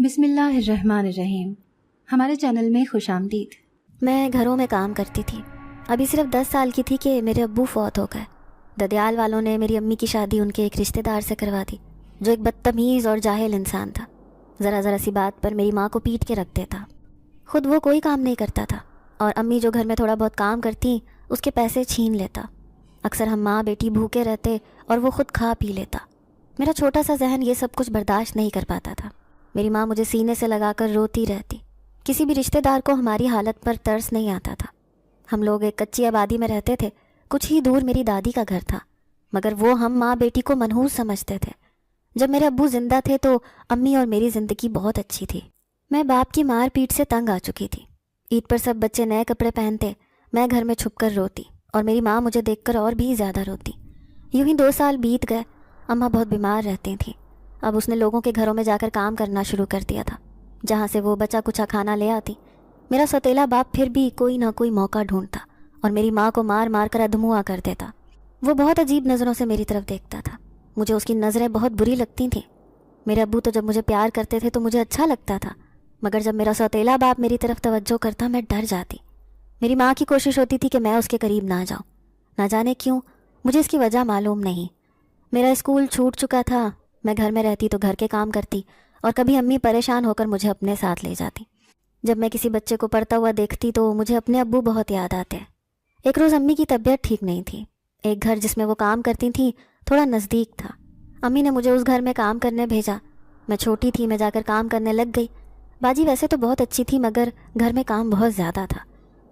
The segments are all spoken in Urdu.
بسم اللہ الرحمن الرحیم۔ ہمارے چینل میں خوش آمدید۔ میں گھروں میں کام کرتی تھی۔ ابھی صرف 10 سال کی تھی کہ میرے ابو فوت ہو گئے۔ ددیال والوں نے میری امی کی شادی ان کے ایک رشتہ دار سے کروا دی جو ایک بدتمیز اور جاہل انسان تھا۔ ذرا سی بات پر میری ماں کو پیٹ کے رکھ دیتا۔ خود وہ کوئی کام نہیں کرتا تھا اور امی جو گھر میں تھوڑا بہت کام کرتی اس کے پیسے چھین لیتا۔ اکثر ہم ماں بیٹی بھوکے رہتے اور وہ خود کھا پی لیتا۔ میرا چھوٹا سا ذہن یہ سب کچھ برداشت نہیں کر پاتا تھا۔ میری ماں مجھے سینے سے لگا کر روتی رہتی۔ کسی بھی رشتہ دار کو ہماری حالت پر ترس نہیں آتا تھا۔ ہم لوگ ایک کچی آبادی میں رہتے تھے، کچھ ہی دور میری دادی کا گھر تھا، مگر وہ ہم ماں بیٹی کو منحوس سمجھتے تھے۔ جب میرے ابو زندہ تھے تو امی اور میری زندگی بہت اچھی تھی۔ میں باپ کی مار پیٹ سے تنگ آ چکی تھی۔ عید پر سب بچے نئے کپڑے پہنتے، میں گھر میں چھپ کر روتی اور میری ماں مجھے دیکھ کر اور بھی زیادہ روتی۔ یوں ہی 2 سال بیت گئے۔ اماں بہت بیمار رہتی تھیں۔ اب اس نے لوگوں کے گھروں میں جا کر کام کرنا شروع کر دیا تھا، جہاں سے وہ بچا کچھا کھانا لے آتی۔ میرا سوتیلا باپ پھر بھی کوئی نہ کوئی موقع ڈھونڈتا اور میری ماں کو مار مار کر ادھموا کر دیتا۔ وہ بہت عجیب نظروں سے میری طرف دیکھتا تھا۔ مجھے اس کی نظریں بہت بری لگتی تھیں۔ میرے ابو تو جب مجھے پیار کرتے تھے تو مجھے اچھا لگتا تھا، مگر جب میرا سوتیلا باپ میری طرف توجہ کرتا میں ڈر جاتی۔ میری ماں کی کوشش ہوتی تھی کہ میں اس کے قریب نہ جاؤں۔ نہ جانے کیوں، مجھے اس کی وجہ معلوم نہیں۔ میرا اسکول چھوٹ چکا تھا، میں گھر میں رہتی تو گھر کے کام کرتی اور کبھی امی پریشان ہو کر مجھے اپنے ساتھ لے جاتی۔ جب میں کسی بچے کو پڑھتا ہوا دیکھتی تو مجھے اپنے ابو بہت یاد آتے۔ ایک روز امی کی طبیعت ٹھیک نہیں تھی۔ ایک گھر جس میں وہ کام کرتی تھیں تھوڑا نزدیک تھا۔ امی نے مجھے اس گھر میں کام کرنے بھیجا۔ میں چھوٹی تھی، میں جا کر کام کرنے لگ گئی۔ باجی ویسے تو بہت اچھی تھی مگر گھر میں کام بہت زیادہ تھا۔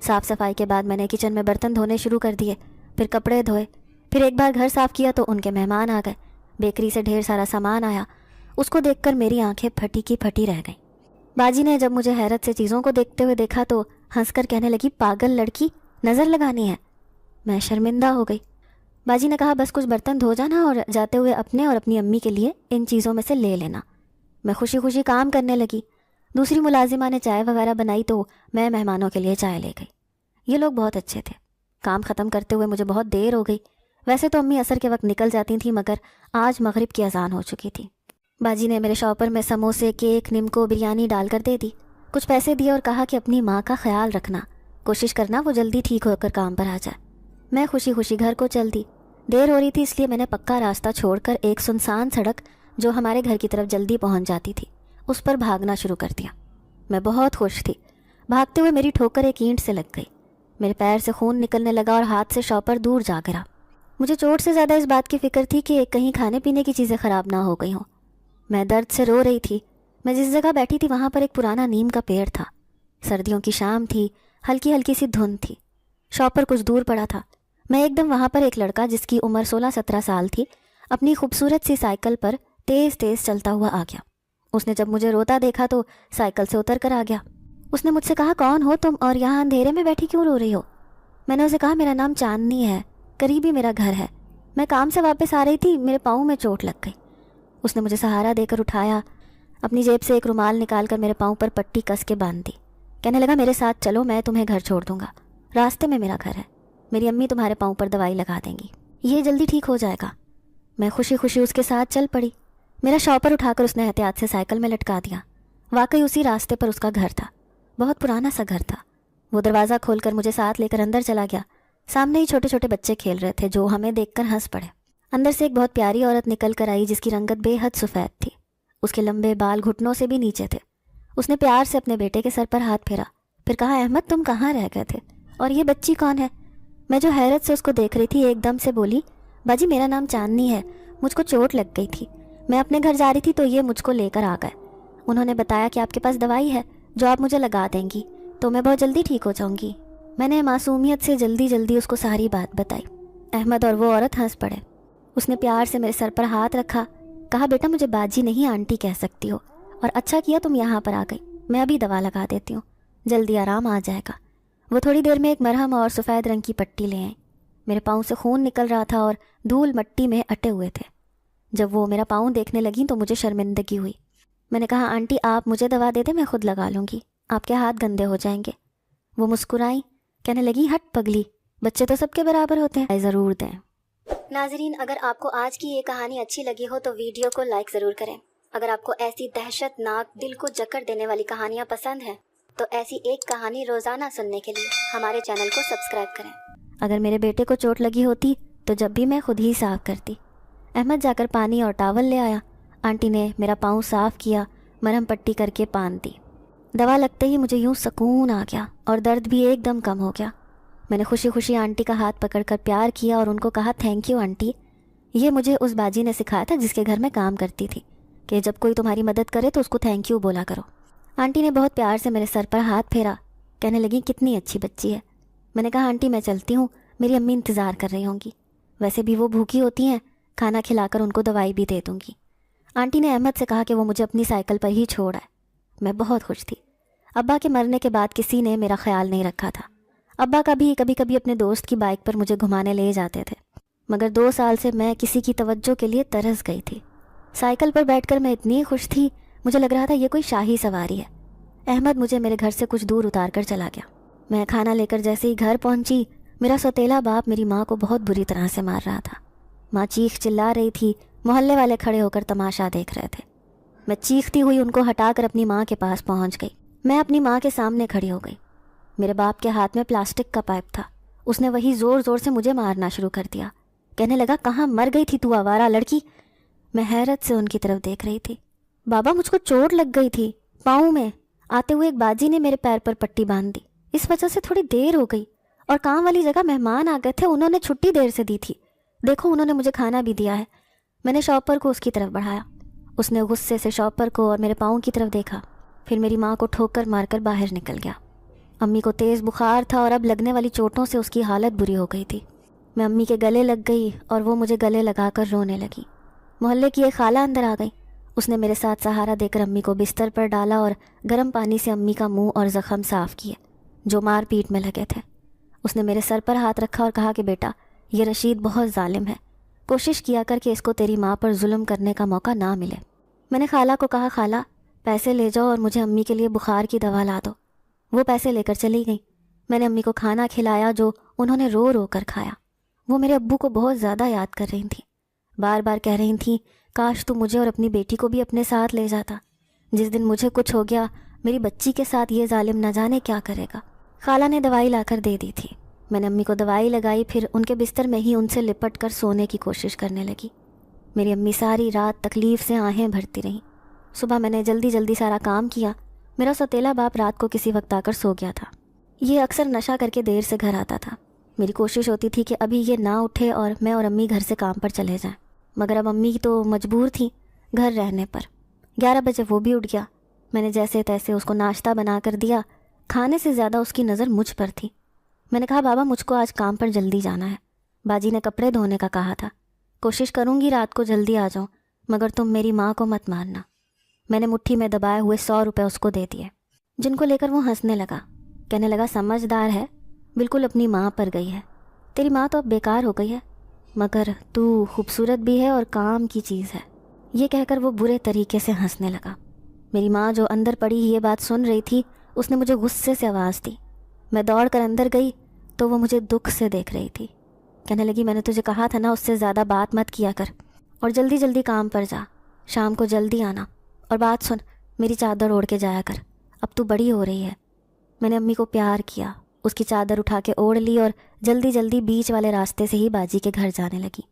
صاف صفائی کے بعد میں نے کچن میں برتن دھونے شروع کر دیے، پھر کپڑے دھوئے، پھر ایک بار گھر صاف کیا تو ان کے مہمان آ گئے۔ بیکری سے ڈھیر سارا سامان آیا، اس کو دیکھ کر میری آنکھیں پھٹی کی پھٹی رہ گئیں۔ باجی نے جب مجھے حیرت سے چیزوں کو دیکھتے ہوئے دیکھا تو ہنس کر کہنے لگی، پاگل لڑکی، نظر لگانی ہے۔ میں شرمندہ ہو گئی۔ باجی نے کہا، بس کچھ برتن دھو جانا اور جاتے ہوئے اپنے اور اپنی امی کے لیے ان چیزوں میں سے لے لینا۔ میں خوشی خوشی کام کرنے لگی۔ دوسری ملازمہ نے چائے وغیرہ بنائی تو میں مہمانوں کے لیے چائے لے گئی۔ یہ لوگ بہت اچھے تھے۔ کام ختم کرتے ہوئے مجھے بہت دیر ہو گئی۔ ویسے تو امی عصر کے وقت نکل جاتی تھیں مگر آج مغرب کی اذان ہو چکی تھی۔ باجی نے میرے شاپر میں سموسے، کیک، نمکو، بریانی ڈال کر دے دی۔ کچھ پیسے دیے اور کہا کہ اپنی ماں کا خیال رکھنا، کوشش کرنا وہ جلدی ٹھیک ہو کر کام پر آ جائے۔ میں خوشی خوشی گھر کو چل دی۔ دیر ہو رہی تھی اس لیے میں نے پکا راستہ چھوڑ کر ایک سنسان سڑک جو ہمارے گھر کی طرف جلدی پہنچ جاتی تھی اس پر بھاگنا شروع کر دیا۔ میں بہت خوش تھی۔ بھاگتے ہوئے میری ٹھوکر ایک اینٹ سے لگ گئی۔ میرے پیر سے خون نکلنے لگا اور ہاتھ سے شاپر دور جا گرا۔ مجھے چوٹ سے زیادہ اس بات کی فکر تھی کہ کہیں کھانے پینے کی چیزیں خراب نہ ہو گئی ہوں۔ میں درد سے رو رہی تھی۔ میں جس جگہ بیٹھی تھی وہاں پر ایک پرانا نیم کا پیڑ تھا۔ سردیوں کی شام تھی، ہلکی ہلکی سی دھند تھی۔ شاپر کچھ دور پڑا تھا۔ میں ایک دم وہاں پر ایک لڑکا جس کی عمر 16-17 سال تھی اپنی خوبصورت سی سائیکل پر تیز تیز چلتا ہوا آ گیا۔ اس نے جب مجھے روتا دیکھا تو سائیکل سے اتر کر آ گیا۔ اس نے مجھ سے کہا، کون ہو تم اور یہاں اندھیرے میں بیٹھی کیوں رو رہی ہو؟ میں نے اسے کہا، میرا نام چاندنی ہے، قریب ہی میرا گھر ہے، میں کام سے واپس آ رہی تھی، میرے پاؤں میں چوٹ لگ گئی۔ اس نے مجھے سہارا دے کر اٹھایا، اپنی جیب سے ایک رومال نکال کر میرے پاؤں پر پٹی کس کے باندھ دی۔ کہنے لگا، میرے ساتھ چلو، میں تمہیں گھر چھوڑ دوں گا، راستے میں میرا گھر ہے، میری امی تمہارے پاؤں پر دوائی لگا دیں گی، یہ جلدی ٹھیک ہو جائے گا۔ میں خوشی خوشی اس کے ساتھ چل پڑی۔ میرا شاپر اٹھا کر اس نے احتیاط سے سائیکل میں لٹکا دیا۔ واقعی اسی راستے پر اس کا گھر تھا، بہت پرانا سا گھر تھا۔ وہ دروازہ کھول کر مجھے ساتھ لے کر اندر چلا گیا۔ سامنے ہی چھوٹے چھوٹے بچے کھیل رہے تھے جو ہمیں دیکھ کر ہنس پڑے۔ اندر سے ایک بہت پیاری عورت نکل کر آئی جس کی رنگت بے حد سفید تھی۔ اس کے لمبے بال گھٹنوں سے بھی نیچے تھے۔ اس نے پیار سے اپنے بیٹے کے سر پر ہاتھ پھیرا، پھر کہا، احمد تم کہاں رہ گئے تھے، اور یہ بچی کون ہے؟ میں جو حیرت سے اس کو دیکھ رہی تھی ایک دم سے بولی، باجی میرا نام چاندنی ہے، مجھ کو چوٹ لگ گئی تھی، میں اپنے گھر جا رہی تھی تو یہ مجھ کو لے کر آ گئے۔ انہوں نے بتایا کہ آپ کے پاس دوائی ہے جو آپ مجھے لگا دیں گی تو میں بہت جلدی ٹھیک ہو جاؤں گی۔ میں نے معصومیت سے جلدی اس کو ساری بات بتائی۔ احمد اور وہ عورت ہنس پڑے۔ اس نے پیار سے میرے سر پر ہاتھ رکھا، کہا، بیٹا مجھے باجی نہیں آنٹی کہہ سکتی ہو، اور اچھا کیا تم یہاں پر آ گئی، میں ابھی دوا لگا دیتی ہوں، جلدی آرام آ جائے گا۔ وہ تھوڑی دیر میں ایک مرہم اور سفید رنگ کی پٹی لے آئیں۔ میرے پاؤں سے خون نکل رہا تھا اور دھول مٹی میں اٹے ہوئے تھے۔ جب وہ میرا پاؤں دیکھنے لگیں تو مجھے شرمندگی ہوئی۔ میں نے کہا، آنٹی آپ مجھے دوا دے دیں، میں خود لگا لوں گی، آپ کے ہاتھ گندے ہو جائیں گے۔ وہ مسکرائیں، کہنے لگی، ہٹ پگلی، بچے تو سب کے برابر ہوتے ہیں، ضرور دیں۔ ناظرین، اگر آپ کو آج کی یہ کہانی اچھی لگی ہو تو ویڈیو کو لائک ضرور کریں اگر آپ کو ایسی دہشت ناک دل کو جکڑ دینے والی کہانیاں پسند ہیں تو ایسی ایک کہانی روزانہ سننے کے لیے ہمارے چینل کو سبسکرائب کریں۔ اگر میرے بیٹے کو چوٹ لگی ہوتی تو جب بھی میں خود ہی صاف کرتی۔ احمد جا کر پانی اور ٹاول لے آیا۔ آنٹی نے میرا پاؤں صاف کیا، مرہم پٹی کر کے باندھ دی۔ دوا لگتے ہی مجھے یوں سکون آ گیا اور درد بھی ایک دم کم ہو گیا۔ میں نے خوشی خوشی آنٹی کا ہاتھ پکڑ کر پیار کیا اور ان کو کہا تھینک یو آنٹی۔ یہ مجھے اس باجی نے سکھایا تھا جس کے گھر میں کام کرتی تھی کہ جب کوئی تمہاری مدد کرے تو اس کو تھینک یو بولا کرو۔ آنٹی نے بہت پیار سے میرے سر پر ہاتھ پھیرا، کہنے لگی کتنی اچھی بچی ہے۔ میں نے کہا آنٹی میں چلتی ہوں، میری امی انتظار کر رہی ہوں گی، ویسے بھی وہ بھوکی ہوتی ہیں، کھانا کھلا کر ان کو دوائی بھی دے دوں گی۔ آنٹی نے احمد سے کہا کہ وہ مجھے اپنی سائیکل پر ہی چھوڑ آئے۔ میں بہت خوش تھی۔ ابا کے مرنے کے بعد کسی نے میرا خیال نہیں رکھا تھا۔ ابا کا بھی کبھی کبھی اپنے دوست کی بائک پر مجھے گھمانے لے جاتے تھے، مگر 2 سال سے میں کسی کی توجہ کے لیے ترس گئی تھی۔ سائیکل پر بیٹھ کر میں اتنی خوش تھی، مجھے لگ رہا تھا یہ کوئی شاہی سواری ہے۔ احمد مجھے میرے گھر سے کچھ دور اتار کر چلا گیا۔ میں کھانا لے کر جیسے ہی گھر پہنچی، میرا سوتیلا باپ میری ماں کو بہت بری طرح سے مار رہا تھا۔ ماں چیخ چلا رہی تھی، محلے والے کھڑے ہو کر تماشا دیکھ رہے تھے۔ میں چیختی ہوئی ان کو ہٹا کر اپنی ماں کے پاس پہنچ گئی۔ میں اپنی ماں کے سامنے کھڑی ہو گئی۔ میرے باپ کے ہاتھ میں پلاسٹک کا پائپ تھا۔ اس نے وہی زور زور سے مجھے مارنا شروع کر دیا۔ کہنے لگا کہاں مر گئی تھی تو آوارہ لڑکی۔ میں حیرت سے ان کی طرف دیکھ رہی تھی۔ بابا مجھ کو چوٹ لگ گئی تھی پاؤں میں، آتے ہوئے ایک باجی نے میرے پیر پر پٹی باندھ دی، اس وجہ سے تھوڑی دیر ہو گئی، اور کام والی جگہ مہمان آ گئے تھے، انہوں نے چھٹی دیر سے دی تھی، دیکھو انہوں نے مجھے کھانا بھی دیا ہے۔ میں نے شاپر کو اس کی طرف بڑھایا۔ اس نے غصے سے شاپر کو اور میرے پاؤں کی طرف دیکھا، پھر میری ماں کو ٹھوکر مار کر باہر نکل گیا۔ امی کو تیز بخار تھا اور اب لگنے والی چوٹوں سے اس کی حالت بری ہو گئی تھی۔ میں امی کے گلے لگ گئی اور وہ مجھے گلے لگا کر رونے لگی۔ محلے کی ایک خالہ اندر آ گئی۔ اس نے میرے ساتھ سہارا دے کر امی کو بستر پر ڈالا اور گرم پانی سے امی کا منہ اور زخم صاف کیے جو مار پیٹ میں لگے تھے۔ اس نے میرے سر پر ہاتھ رکھا اور کہا کہ بیٹا یہ رشید بہت ظالم ہے، کوشش کیا کر کہ اس کو تیری ماں پر ظلم کرنے کا موقع نہ ملے۔ میں نے خالہ کو کہا خالہ پیسے لے جاؤ اور مجھے امی کے لیے بخار کی دوا لا دو۔ وہ پیسے لے کر چلی گئی۔ میں نے امی کو کھانا کھلایا جو انہوں نے رو رو کر کھایا۔ وہ میرے ابو کو بہت زیادہ یاد کر رہی تھیں، بار بار کہہ رہی تھیں کاش تو مجھے اور اپنی بیٹی کو بھی اپنے ساتھ لے جاتا، جس دن مجھے کچھ ہو گیا میری بچی کے ساتھ یہ ظالم نہ جانے کیا کرے گا۔ خالہ نے دوائی لا کر دے دی تھی۔ میں نے امی کو دوائی لگائی، پھر ان کے بستر میں ہی ان سے لپٹ کر سونے کی کوشش کرنے لگی۔ میری امی ساری رات تکلیف سے آہیں بھرتی رہیں۔ صبح میں نے جلدی جلدی سارا کام کیا۔ میرا سوتیلا باپ رات کو کسی وقت آ کر سو گیا تھا۔ یہ اکثر نشہ کر کے دیر سے گھر آتا تھا۔ میری کوشش ہوتی تھی کہ ابھی یہ نہ اٹھے اور میں اور امی گھر سے کام پر چلے جائیں، مگر اب امی تو مجبور تھیں گھر رہنے پر۔ 11 بجے وہ بھی اٹھ گیا۔ میں نے جیسے تیسے اس کو ناشتہ بنا کر دیا۔ کھانے سے زیادہ اس کی نظر مجھ پر تھی۔ میں نے کہا بابا مجھ کو آج کام پر جلدی جانا ہے، باجی نے کپڑے دھونے کا کہا تھا، کوشش کروں گی رات کو جلدی آ جاؤں، مگر تم میری ماں کو مت مارنا۔ میں نے مٹھی میں دبائے ہوئے 100 روپے اس کو دے دیے، جن کو لے کر وہ ہنسنے لگا، کہنے لگا سمجھدار ہے، بالکل اپنی ماں پر گئی ہے، تیری ماں تو اب بیکار ہو گئی ہے، مگر تو خوبصورت بھی ہے اور کام کی چیز ہے۔ یہ کہہ کر وہ برے طریقے سے ہنسنے لگا۔ میری ماں جو اندر پڑی یہ بات سن رہی تھی، اس نے مجھے غصے سے آواز دی۔ میں دوڑ کر اندر گئی تو وہ مجھے دکھ سے دیکھ رہی تھی۔ کہنے لگی میں نے تجھے کہا تھا نا اس سے زیادہ بات مت کیا کر، اور جلدی جلدی کام پر جا، شام کو جلدی آنا، اور بات سن میری چادر اوڑھ کے جایا کر، اب تو بڑی ہو رہی ہے۔ میں نے امی کو پیار کیا، اس کی چادر اٹھا کے اوڑھ لی اور جلدی جلدی بیچ والے راستے سے ہی باجی کے گھر جانے لگی۔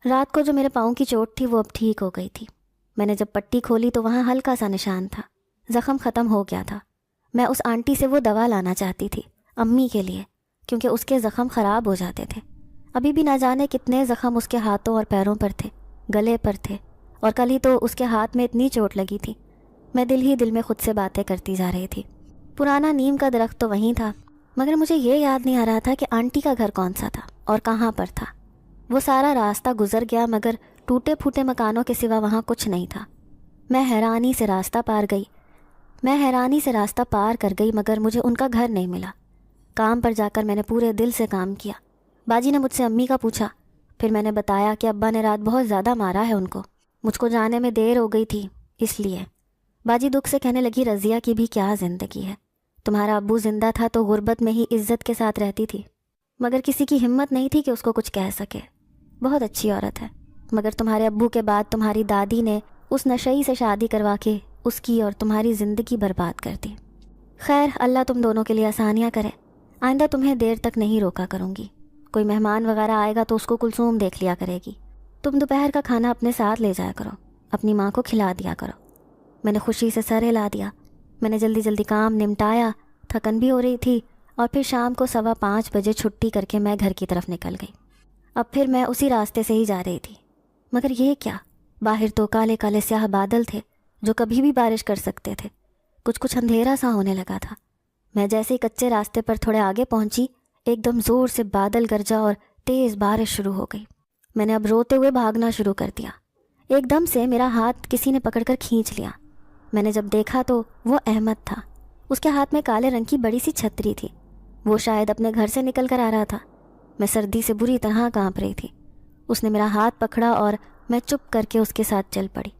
رات کو جو میرے پاؤں کی چوٹ تھی وہ اب ٹھیک ہو گئی تھی۔ میں نے جب پٹی کھولی تو وہاں ہلکا سا نشان تھا، زخم ختم ہو گیا تھا۔ میں اس آنٹی سے وہ دوا لانا چاہتی تھی امی کے لیے، کیونکہ اس کے زخم خراب ہو جاتے تھے۔ ابھی بھی نہ جانے کتنے زخم اس کے ہاتھوں اور پیروں پر تھے، گلے پر تھے، اور کل ہی تو اس کے ہاتھ میں اتنی چوٹ لگی تھی۔ میں دل ہی دل میں خود سے باتیں کرتی جا رہی تھی۔ پرانا نیم کا درخت تو وہیں تھا، مگر مجھے یہ یاد نہیں آ رہا تھا کہ آنٹی کا گھر کون سا تھا اور کہاں پر تھا۔ وہ سارا راستہ گزر گیا مگر ٹوٹے پھوٹے مکانوں کے سوا وہاں کچھ نہیں تھا۔ میں حیرانی سے راستہ پار کر گئی مگر مجھے ان کا گھر نہیں ملا۔ کام پر جا کر میں نے پورے دل سے کام کیا۔ باجی نے مجھ سے امی کا پوچھا، پھر میں نے بتایا کہ ابا نے رات بہت زیادہ مارا ہے ان کو، مجھ کو جانے میں دیر ہو گئی تھی اس لیے۔ باجی دکھ سے کہنے لگی رضیہ کی بھی کیا زندگی ہے، تمہارا ابو زندہ تھا تو غربت میں ہی عزت کے ساتھ رہتی تھی، مگر کسی کی ہمت نہیں تھی کہ اس کو کچھ کہہ سکے۔ بہت اچھی عورت ہے، مگر تمہارے ابو کے بعد تمہاری دادی نے اس نشئی سے شادی کروا کے اس کی اور تمہاری زندگی برباد کر دی۔ خیر، اللہ تم دونوں کے لیے آسانیاں کرے۔ آئندہ تمہیں دیر تک نہیں روکا کروں گی۔ کوئی مہمان وغیرہ آئے گا تو اس کو کلثوم دیکھ لیا کرے گی۔ تم دوپہر کا کھانا اپنے ساتھ لے جایا کرو، اپنی ماں کو کھلا دیا کرو۔ میں نے خوشی سے سر ہلا دیا۔ میں نے جلدی جلدی کام نمٹایا، تھکن بھی ہو رہی تھی، اور پھر شام کو 5:15 بجے چھٹی کر کے میں گھر کی طرف نکل گئی۔ اب پھر میں اسی راستے سے ہی جا رہی تھی، مگر یہ کیا، باہر تو کالے کالے سیاہ بادل تھے جو کبھی بھی بارش کر سکتے تھے۔ کچھ اندھیرا سا ہونے لگا تھا۔ میں جیسے ہی کچے راستے پر تھوڑے آگے پہنچی، ایک دم زور سے بادل گرجا اور تیز بارش شروع ہو گئی۔ میں نے اب روتے ہوئے بھاگنا شروع کر دیا۔ ایک دم سے میرا ہاتھ کسی نے پکڑ کر کھینچ لیا۔ میں نے جب دیکھا تو وہ احمد تھا۔ اس کے ہاتھ میں کالے رنگ کی بڑی سی چھتری تھی۔ وہ شاید اپنے گھر سے نکل کر آ رہا تھا۔ میں سردی سے بری طرح کانپ رہی تھی۔ اس نے میرا ہاتھ پکڑا اور میں چپ کر کے اس کے ساتھ چل پڑی۔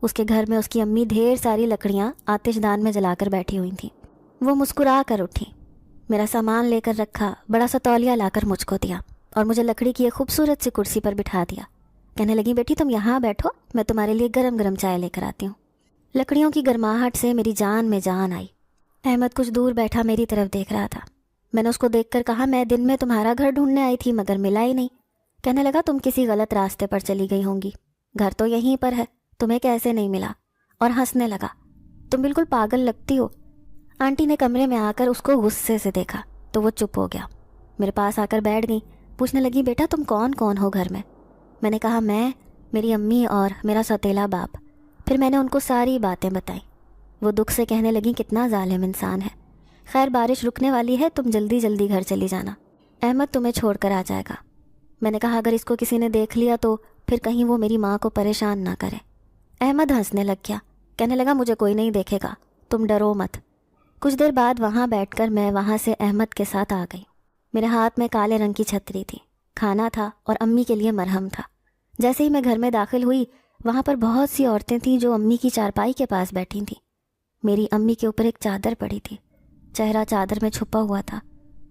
اس کے گھر میں اس کی امی ڈھیر ساری لکڑیاں آتش دان میں جلا کر بیٹھی ہوئی تھیں۔ وہ مسکرا کر اٹھی، میرا سامان لے کر رکھا، بڑا سا تولیہ لا کر مجھ کو دیا اور مجھے لکڑی کی ایک خوبصورت سی کرسی پر بٹھا دیا۔ کہنے لگی، بیٹی تم یہاں بیٹھو، میں تمہارے لیے گرم گرم چائے لے کر آتی ہوں۔ لکڑیوں کی گرماہٹ سے میری جان میں جان آئی۔ احمد کچھ دور بیٹھا میری طرف دیکھ رہا تھا۔ میں نے اس کو دیکھ کر کہا، میں دن میں تمہارا گھر ڈھونڈنے آئی تھی مگر ملا ہی نہیں۔ کہنے لگا، تم کسی غلط راستے پر چلی گئی ہوں گی، گھر تو یہیں پر ہے، تمہیں کیسے نہیں ملا؟ اور ہنسنے لگا۔ تم بالکل پاگل لگتی ہو۔ آنٹی نے کمرے میں آ کر اس کو غصے سے دیکھا تو وہ چپ ہو گیا۔ میرے پاس آ کر بیٹھ گئی، پوچھنے لگی، بیٹا تم کون کون ہو گھر میں؟ میں نے کہا، میں، میری امی اور میرا سوتیلا باپ۔ پھر میں نے ان کو ساری باتیں بتائیں۔ وہ دکھ سے کہنے لگی، کتنا ظالم انسان ہے۔ خیر بارش رکنے والی ہے، تم جلدی جلدی گھر چلی جانا، احمد تمہیں چھوڑ کر آ جائے گا۔ میں نے کہا، اگر اس کو کسی نے دیکھ لیا تو پھر کہیں وہ میری ماں کو پریشان نہ کرے۔ احمد ہنسنے لگ گیا، کہنے لگا، مجھے کوئی نہیں دیکھے گا، تم ڈرو مت۔ کچھ دیر بعد وہاں بیٹھ کر میں وہاں سے احمد کے ساتھ آ گئی۔ میرے ہاتھ میں کالے رنگ کی چھتری تھی، کھانا تھا اور امی کے لیے مرہم تھا۔ جیسے ہی میں گھر میں داخل ہوئی، وہاں پر بہت سی عورتیں تھیں جو امی کی چارپائی کے پاس بیٹھی تھیں۔ میری امی کے اوپر ایک چادر پڑی تھی، چہرہ چادر میں چھپا ہوا تھا،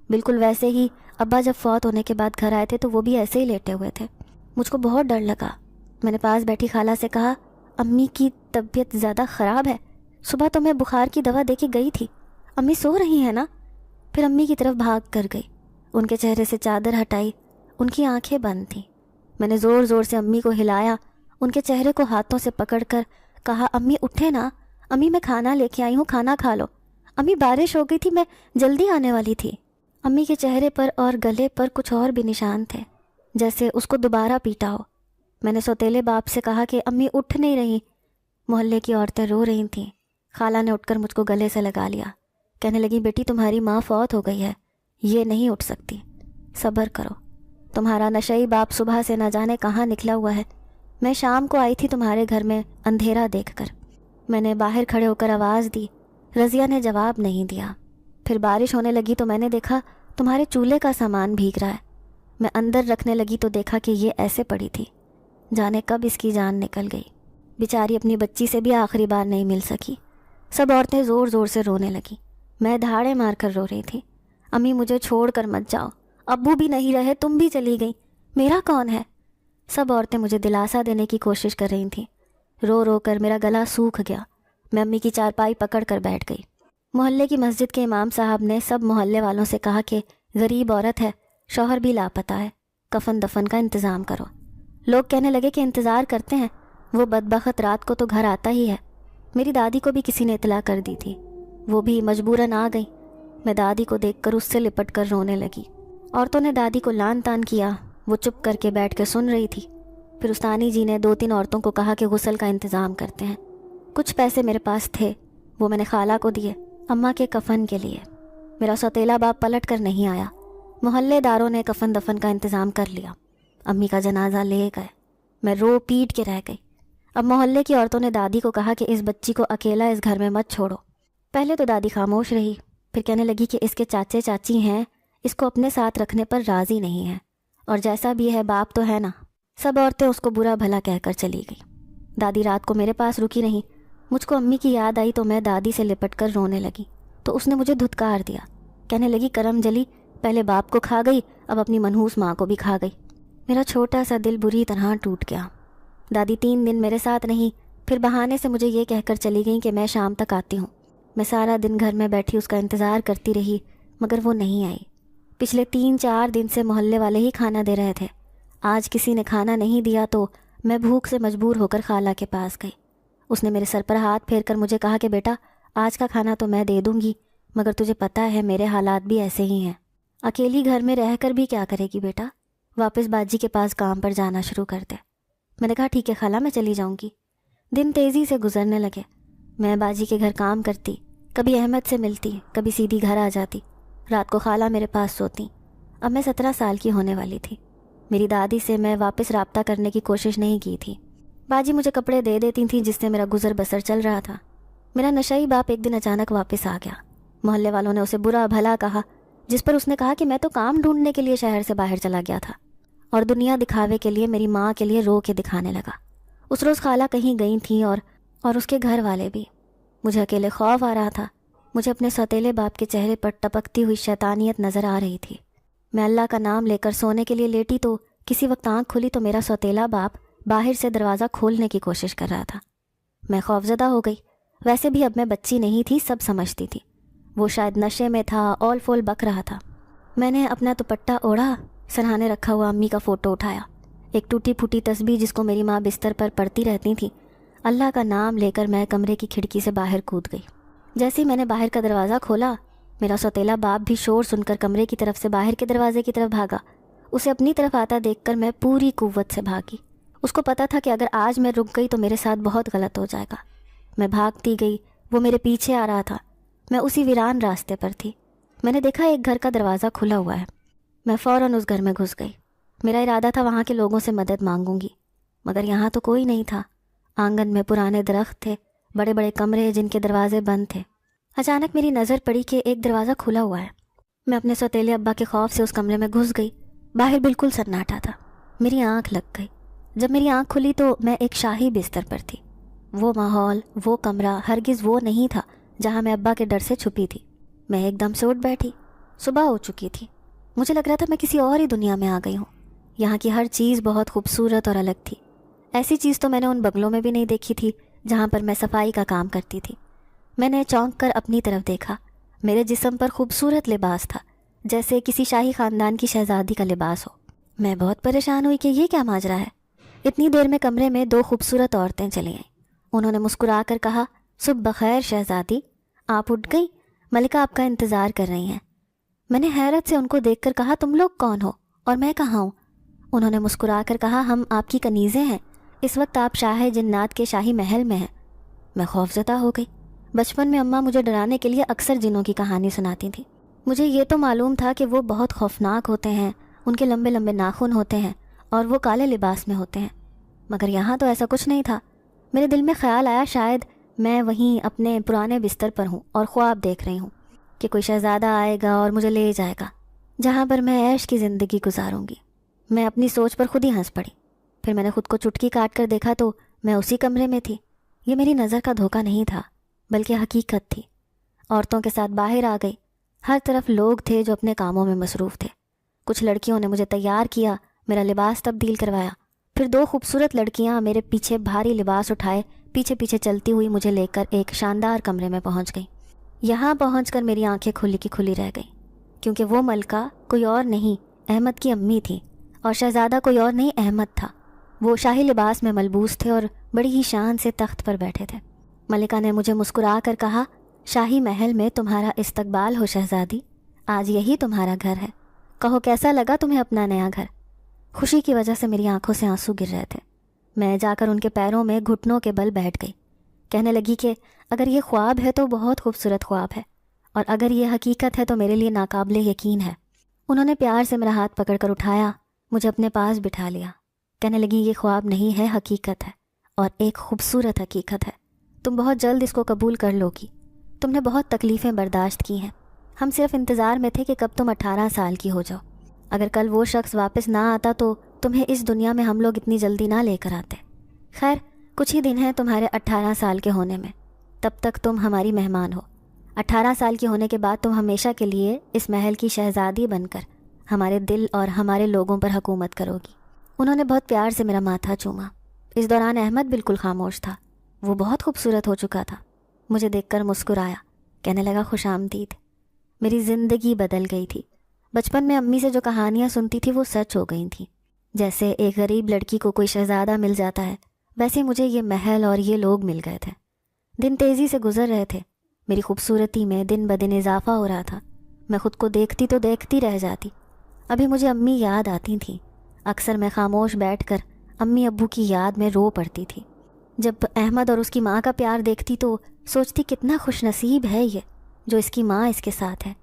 بالکل ویسے ہی ابا جب فوت ہونے کے بعد گھر آئے تھے تو وہ بھی ایسے ہی لیٹے ہوئے تھے۔ مجھ کو بہت ڈر لگا۔ میں نے پاس بیٹھی خالہ سے کہا، امی کی طبیعت زیادہ خراب ہے، صبح تو میں بخار کی دوا دے کے گئی تھی، امی سو رہی ہیں نا؟ پھر امی کی طرف بھاگ کر گئی، ان کے چہرے سے چادر ہٹائی، ان کی آنکھیں بند تھیں۔ میں نے زور زور سے امی کو ہلایا، ان کے چہرے کو ہاتھوں سے پکڑ کر کہا، امی اٹھے نا، امی میں کھانا لے کے آئی ہوں، کھانا کھا لو، امی بارش ہو گئی تھی، میں جلدی آنے والی تھی۔ امی کے چہرے پر اور گلے پر کچھ اور بھی نشان تھے، جیسے اس کو دوبارہ پیٹا ہو۔ میں نے سوتیلے باپ سے کہا کہ امی اٹھ نہیں رہی۔ محلے کی عورتیں رو رہی تھیں۔ خالہ نے اٹھ کر مجھ کو گلے سے لگا لیا، کہنے لگی، بیٹی تمہاری ماں فوت ہو گئی ہے، یہ نہیں اٹھ سکتی، صبر کرو۔ تمہارا نشئی باپ صبح سے نہ جانے کہاں نکلا ہوا ہے، میں شام کو آئی تھی تمہارے گھر میں اندھیرا دیکھ کر۔ میں نے باہر کھڑے ہو کر آواز دی، رضیہ نے جواب نہیں دیا۔ پھر بارش ہونے لگی تو میں نے دیکھا تمہارے چولہے کا سامان بھیگ رہا ہے۔ میں اندر رکھنے لگی تو دیکھا کہ یہ ایسے پڑی تھی، جانے کب اس کی جان نکل گئی۔ بیچاری اپنی بچی سے بھی آخری بار نہیں مل سکی۔ سب عورتیں زور زور سے رونے لگیں، میں دھاڑے مار کر رو رہی تھی، امی مجھے چھوڑ کر مت جاؤ، ابو بھی نہیں رہے، تم بھی چلی گئی، میرا کون ہے؟ سب عورتیں مجھے دلاسا دینے کی کوشش کر رہی تھیں۔ رو رو کر میرا گلا سوکھ گیا۔ میں امی کی چارپائی پکڑ کر بیٹھ گئی۔ محلے کی مسجد کے امام صاحب نے سب محلے والوں سے کہا کہ غریب عورت ہے، شوہر بھی لاپتہ ہے، کفن دفن کا انتظام کرو۔ لوگ کہنے لگے کہ انتظار کرتے ہیں، وہ بدبخت رات کو تو گھر آتا ہی ہے۔ میری دادی کو بھی کسی نے اطلاع کر دی تھی، وہ بھی مجبوراً آ گئی۔ میں دادی کو دیکھ کر اس سے لپٹ کر رونے لگی۔ عورتوں نے دادی کو لان تان کیا، وہ چپ کر کے بیٹھ کے سن رہی تھی۔ پھر استانی جی نے 2-3 عورتوں کو کہا کہ غسل کا انتظام کرتے ہیں۔ کچھ پیسے میرے پاس تھے، وہ میں نے خالہ کو دیے، اماں کے کفن کے لیے۔ میرا سوتیلا باپ پلٹ کر نہیں آیا۔ محلے داروں نے کفن دفن کا انتظام کر لیا، امی کا جنازہ لے گئے۔ میں رو پیٹ کے رہ گئی۔ اب محلے کی عورتوں نے دادی کو کہا کہ اس بچی کو اکیلا اس گھر میں مت چھوڑو۔ پہلے تو دادی خاموش رہی، پھر کہنے لگی کہ اس کے چاچے چاچی ہیں، اس کو اپنے ساتھ رکھنے پر راضی نہیں ہیں، اور جیسا بھی ہے باپ تو ہے نا۔ سب عورتیں اس کو برا بھلا کہہ کر چلی گئی۔ دادی رات کو میرے پاس رکی نہیں۔ مجھ کو امی کی یاد آئی تو میں دادی سے لپٹ کر رونے لگی، تو اس نے مجھے دھتکار دیا، کہنے لگی، کرم جلی، پہلے باپ کو کھا گئی، اب اپنی منحوس ماں کو بھی کھا گئی۔ میرا چھوٹا سا دل بری طرح ٹوٹ گیا۔ دادی 3 دن میرے ساتھ نہیں، پھر بہانے سے مجھے یہ کہہ کر چلی گئیں کہ میں شام تک آتی ہوں۔ میں سارا دن گھر میں بیٹھی اس کا انتظار کرتی رہی، مگر وہ نہیں آئی۔ پچھلے 3-4 دن سے محلے والے ہی کھانا دے رہے تھے، آج کسی نے کھانا نہیں دیا تو میں بھوک سے مجبور ہو کر خالہ کے پاس گئی۔ اس نے میرے سر پر ہاتھ پھیر کر مجھے کہا کہ بیٹا آج کا کھانا تو میں دے دوں گی، مگر تجھے پتہ ہے میرے حالات بھی ایسے ہی ہیں، اکیلی گھر میں رہ کر بھی کیا کرے گی بیٹا، واپس باجی کے پاس کام پر جانا شروع کر دے۔ میں نے کہا ٹھیک ہے خالہ، میں چلی جاؤں گی۔ دن تیزی سے گزرنے لگے، میں باجی کے گھر کام کرتی، کبھی احمد سے ملتی، کبھی سیدھی گھر آ جاتی، رات کو خالہ میرے پاس سوتی۔ اب میں 17 سال کی ہونے والی تھی۔ میری دادی سے میں واپس رابطہ کرنے کی کوشش نہیں کی تھی، باجی مجھے کپڑے دے دیتی تھیں جس سے میرا گزر بسر چل رہا تھا۔ میرا نشئی باپ ایک دن اچانک واپس آ گیا، محلے والوں نے اسے برا بھلا کہا، جس پر اس نے کہا کہ میں تو کام ڈھونڈنے کے لیے شہر سے باہر چلا گیا تھا، اور دنیا دکھاوے کے لیے میری ماں کے لیے رو کے دکھانے لگا۔ اس روز خالہ کہیں گئی تھیں اور اس کے گھر والے بھی۔ مجھے اکیلے خوف آ رہا تھا، مجھے اپنے سوتیلے باپ کے چہرے پر ٹپکتی ہوئی شیطانیت نظر آ رہی تھی۔ میں اللہ کا نام لے کر سونے کے لیے لیٹی تو کسی وقت آنکھ کھلی تو میرا سوتیلا باپ باہر سے دروازہ کھولنے کی کوشش کر رہا تھا۔ میں خوفزدہ ہو گئی، ویسے بھی اب میں بچی نہیں تھی، سب سمجھتی تھی۔ وہ شاید نشے میں تھا، اول فول بک رہا تھا۔ میں نے اپنا دوپٹہ اوڑھا، سرہانے رکھا ہوا امی کا فوٹو اٹھایا، ایک ٹوٹی پھوٹی تسبیح جس کو میری ماں بستر پر پڑھتی رہتی تھی، اللہ کا نام لے کر میں کمرے کی کھڑکی سے باہر کود گئی۔ جیسے ہی میں نے باہر کا دروازہ کھولا، میرا سوتیلا باپ بھی شور سن کر کمرے کی طرف سے باہر کے دروازے کی طرف بھاگا۔ اسے اپنی طرف آتا دیکھ کر میں پوری قوت سے بھاگی۔ اس کو پتا تھا کہ اگر آج میں رک گئی تو میرے ساتھ بہت غلط ہو جائے گا۔ میں بھاگتی گئی، وہ میرے پیچھے آ رہا تھا۔ میں اسی ویران راستے پر تھی، میں نے دیکھا ایک گھر کا دروازہ کھلا ہوا ہے۔ میں فوراً اس گھر میں گھس گئی۔ میرا ارادہ تھا وہاں کے لوگوں سے مدد مانگوں گی، مگر یہاں تو کوئی نہیں تھا۔ آنگن میں پرانے درخت تھے، بڑے بڑے کمرے جن کے دروازے بند تھے۔ اچانک میری نظر پڑی کہ ایک دروازہ کھلا ہوا ہے۔ میں اپنے سوتیلے ابا کے خوف سے اس کمرے میں گھس گئی۔ باہر بالکل سناٹا تھا۔ میری آنکھ لگ گئی۔ جب میری آنکھ کھلی تو میں ایک شاہی بستر پر تھی۔ وہ ماحول، وہ کمرہ ہرگز وہ نہیں تھا جہاں میں ابا کے ڈر سے چھپی تھی۔ میں ایک دم سے اٹھ بیٹھی۔ صبح ہو چکی تھی، مجھے لگ رہا تھا میں کسی اور ہی دنیا میں آ گئی ہوں۔ یہاں کی ہر چیز بہت خوبصورت اور الگ تھی۔ ایسی چیز تو میں نے ان بنگلوں میں بھی نہیں دیکھی تھی جہاں پر میں صفائی کا کام کرتی تھی۔ میں نے چونک کر اپنی طرف دیکھا، میرے جسم پر خوبصورت لباس تھا، جیسے کسی شاہی خاندان کی شہزادی کا لباس ہو۔ میں بہت پریشان ہوئی کہ یہ کیا ماجرا ہے۔ اتنی دیر میں کمرے میں 2 خوبصورت عورتیں چلی آئیں۔ انہوں نے مسکرا کر کہا، صبح بخیر شہزادی، آپ اٹھ گئی؟ ملکہ آپ کا انتظار کر رہی ہیں۔ میں نے حیرت سے ان کو دیکھ کر کہا، تم لوگ کون ہو اور میں کہاں ہوں؟ انہوں نے مسکرا کر کہا، ہم آپ کی کنیزیں ہیں، اس وقت آپ شاہ جنات کے شاہی محل میں ہیں۔ میں خوفزدہ ہو گئی۔ بچپن میں اماں مجھے ڈرانے کے لیے اکثر جنوں کی کہانی سناتی تھیں۔ مجھے یہ تو معلوم تھا کہ وہ بہت خوفناک ہوتے ہیں، ان کے لمبے لمبے ناخن ہوتے ہیں اور وہ کالے لباس میں ہوتے ہیں، مگر یہاں تو ایسا کچھ نہیں تھا۔ میرے دل میں خیال آیا شاید میں وہیں اپنے پرانے بستر پر ہوں اور خواب دیکھ رہی ہوں کہ کوئی شہزادہ آئے گا اور مجھے لے جائے گا جہاں پر میں عیش کی زندگی گزاروں گی۔ میں اپنی سوچ پر خود ہی ہنس پڑی۔ پھر میں نے خود کو چٹکی کاٹ کر دیکھا تو میں اسی کمرے میں تھی۔ یہ میری نظر کا دھوکہ نہیں تھا بلکہ حقیقت تھی۔ عورتوں کے ساتھ باہر آ گئی۔ ہر طرف لوگ تھے جو اپنے کاموں میں مصروف تھے۔ کچھ لڑکیوں نے مجھے تیار کیا، میرا لباس تبدیل کروایا۔ پھر 2 خوبصورت لڑکیاں میرے پیچھے بھاری لباس اٹھائے پیچھے پیچھے چلتی ہوئی مجھے لے کر ایک شاندار کمرے میں پہنچ گئیں۔ یہاں پہنچ کر میری آنکھیں کھلی کی کھلی رہ گئیں، کیونکہ وہ ملکہ کوئی اور نہیں، احمد کی امی تھی، اور شہزادہ کوئی اور نہیں، احمد تھا۔ وہ شاہی لباس میں ملبوس تھے اور بڑی ہی شان سے تخت پر بیٹھے تھے۔ ملکہ نے مجھے مسکرا کر کہا، شاہی محل میں تمہارا استقبال ہو شہزادی، آج یہی تمہارا گھر ہے، کہو کیسا لگا تمہیں اپنا نیا گھر؟ خوشی کی وجہ سے میری آنکھوں سے آنسو گر رہے تھے۔ میں جا کر ان کے پیروں میں گھٹنوں کے بل بیٹھ گئی، کہنے لگی کہ اگر یہ خواب ہے تو بہت خوبصورت خواب ہے، اور اگر یہ حقیقت ہے تو میرے لیے ناقابل یقین ہے۔ انہوں نے پیار سے میرا ہاتھ پکڑ کر اٹھایا، مجھے اپنے پاس بٹھا لیا، کہنے لگی یہ خواب نہیں ہے، حقیقت ہے، اور ایک خوبصورت حقیقت ہے، تم بہت جلد اس کو قبول کر لو گی۔ تم نے بہت تکلیفیں برداشت کی ہیں، ہم صرف انتظار میں تھے کہ کب تم 18 سال کی ہو جاؤ۔ اگر کل وہ شخص واپس نہ آتا تو تمہیں اس دنیا میں ہم لوگ اتنی جلدی نہ لے کر آتے۔ خیر، کچھ ہی دن ہیں تمہارے 18 سال کے ہونے میں، تب تک تم ہماری مہمان ہو۔ 18 سال کی ہونے کے بعد تم ہمیشہ کے لیے اس محل کی شہزادی بن کر ہمارے دل اور ہمارے لوگوں پر حکومت کرو گی۔ انہوں نے بہت پیار سے میرا ماتھا چوما۔ اس دوران احمد بالکل خاموش تھا، وہ بہت خوبصورت ہو چکا تھا۔ مجھے دیکھ کر مسکرایا، کہنے لگا خوش آمدید۔ میری زندگی بدل گئی تھی۔ بچپن میں امی سے جو کہانیاں سنتی تھی وہ سچ ہو گئی تھیں۔ جیسے ایک غریب لڑکی کو کوئی شہزادہ مل جاتا ہے، ویسے مجھے یہ محل اور یہ لوگ مل گئے تھے۔ دن تیزی سے گزر رہے تھے، میری خوبصورتی میں دن بدن اضافہ ہو رہا تھا۔ میں خود کو دیکھتی تو دیکھتی رہ جاتی۔ ابھی مجھے امی یاد آتی تھیں۔ اکثر میں خاموش بیٹھ کر امی ابو کی یاد میں رو پڑتی تھی۔ جب احمد اور اس کی ماں کا پیار دیکھتی تو سوچتی کتنا خوش نصیب ہے یہ جو اس کی ماں اس کے ساتھ ہے۔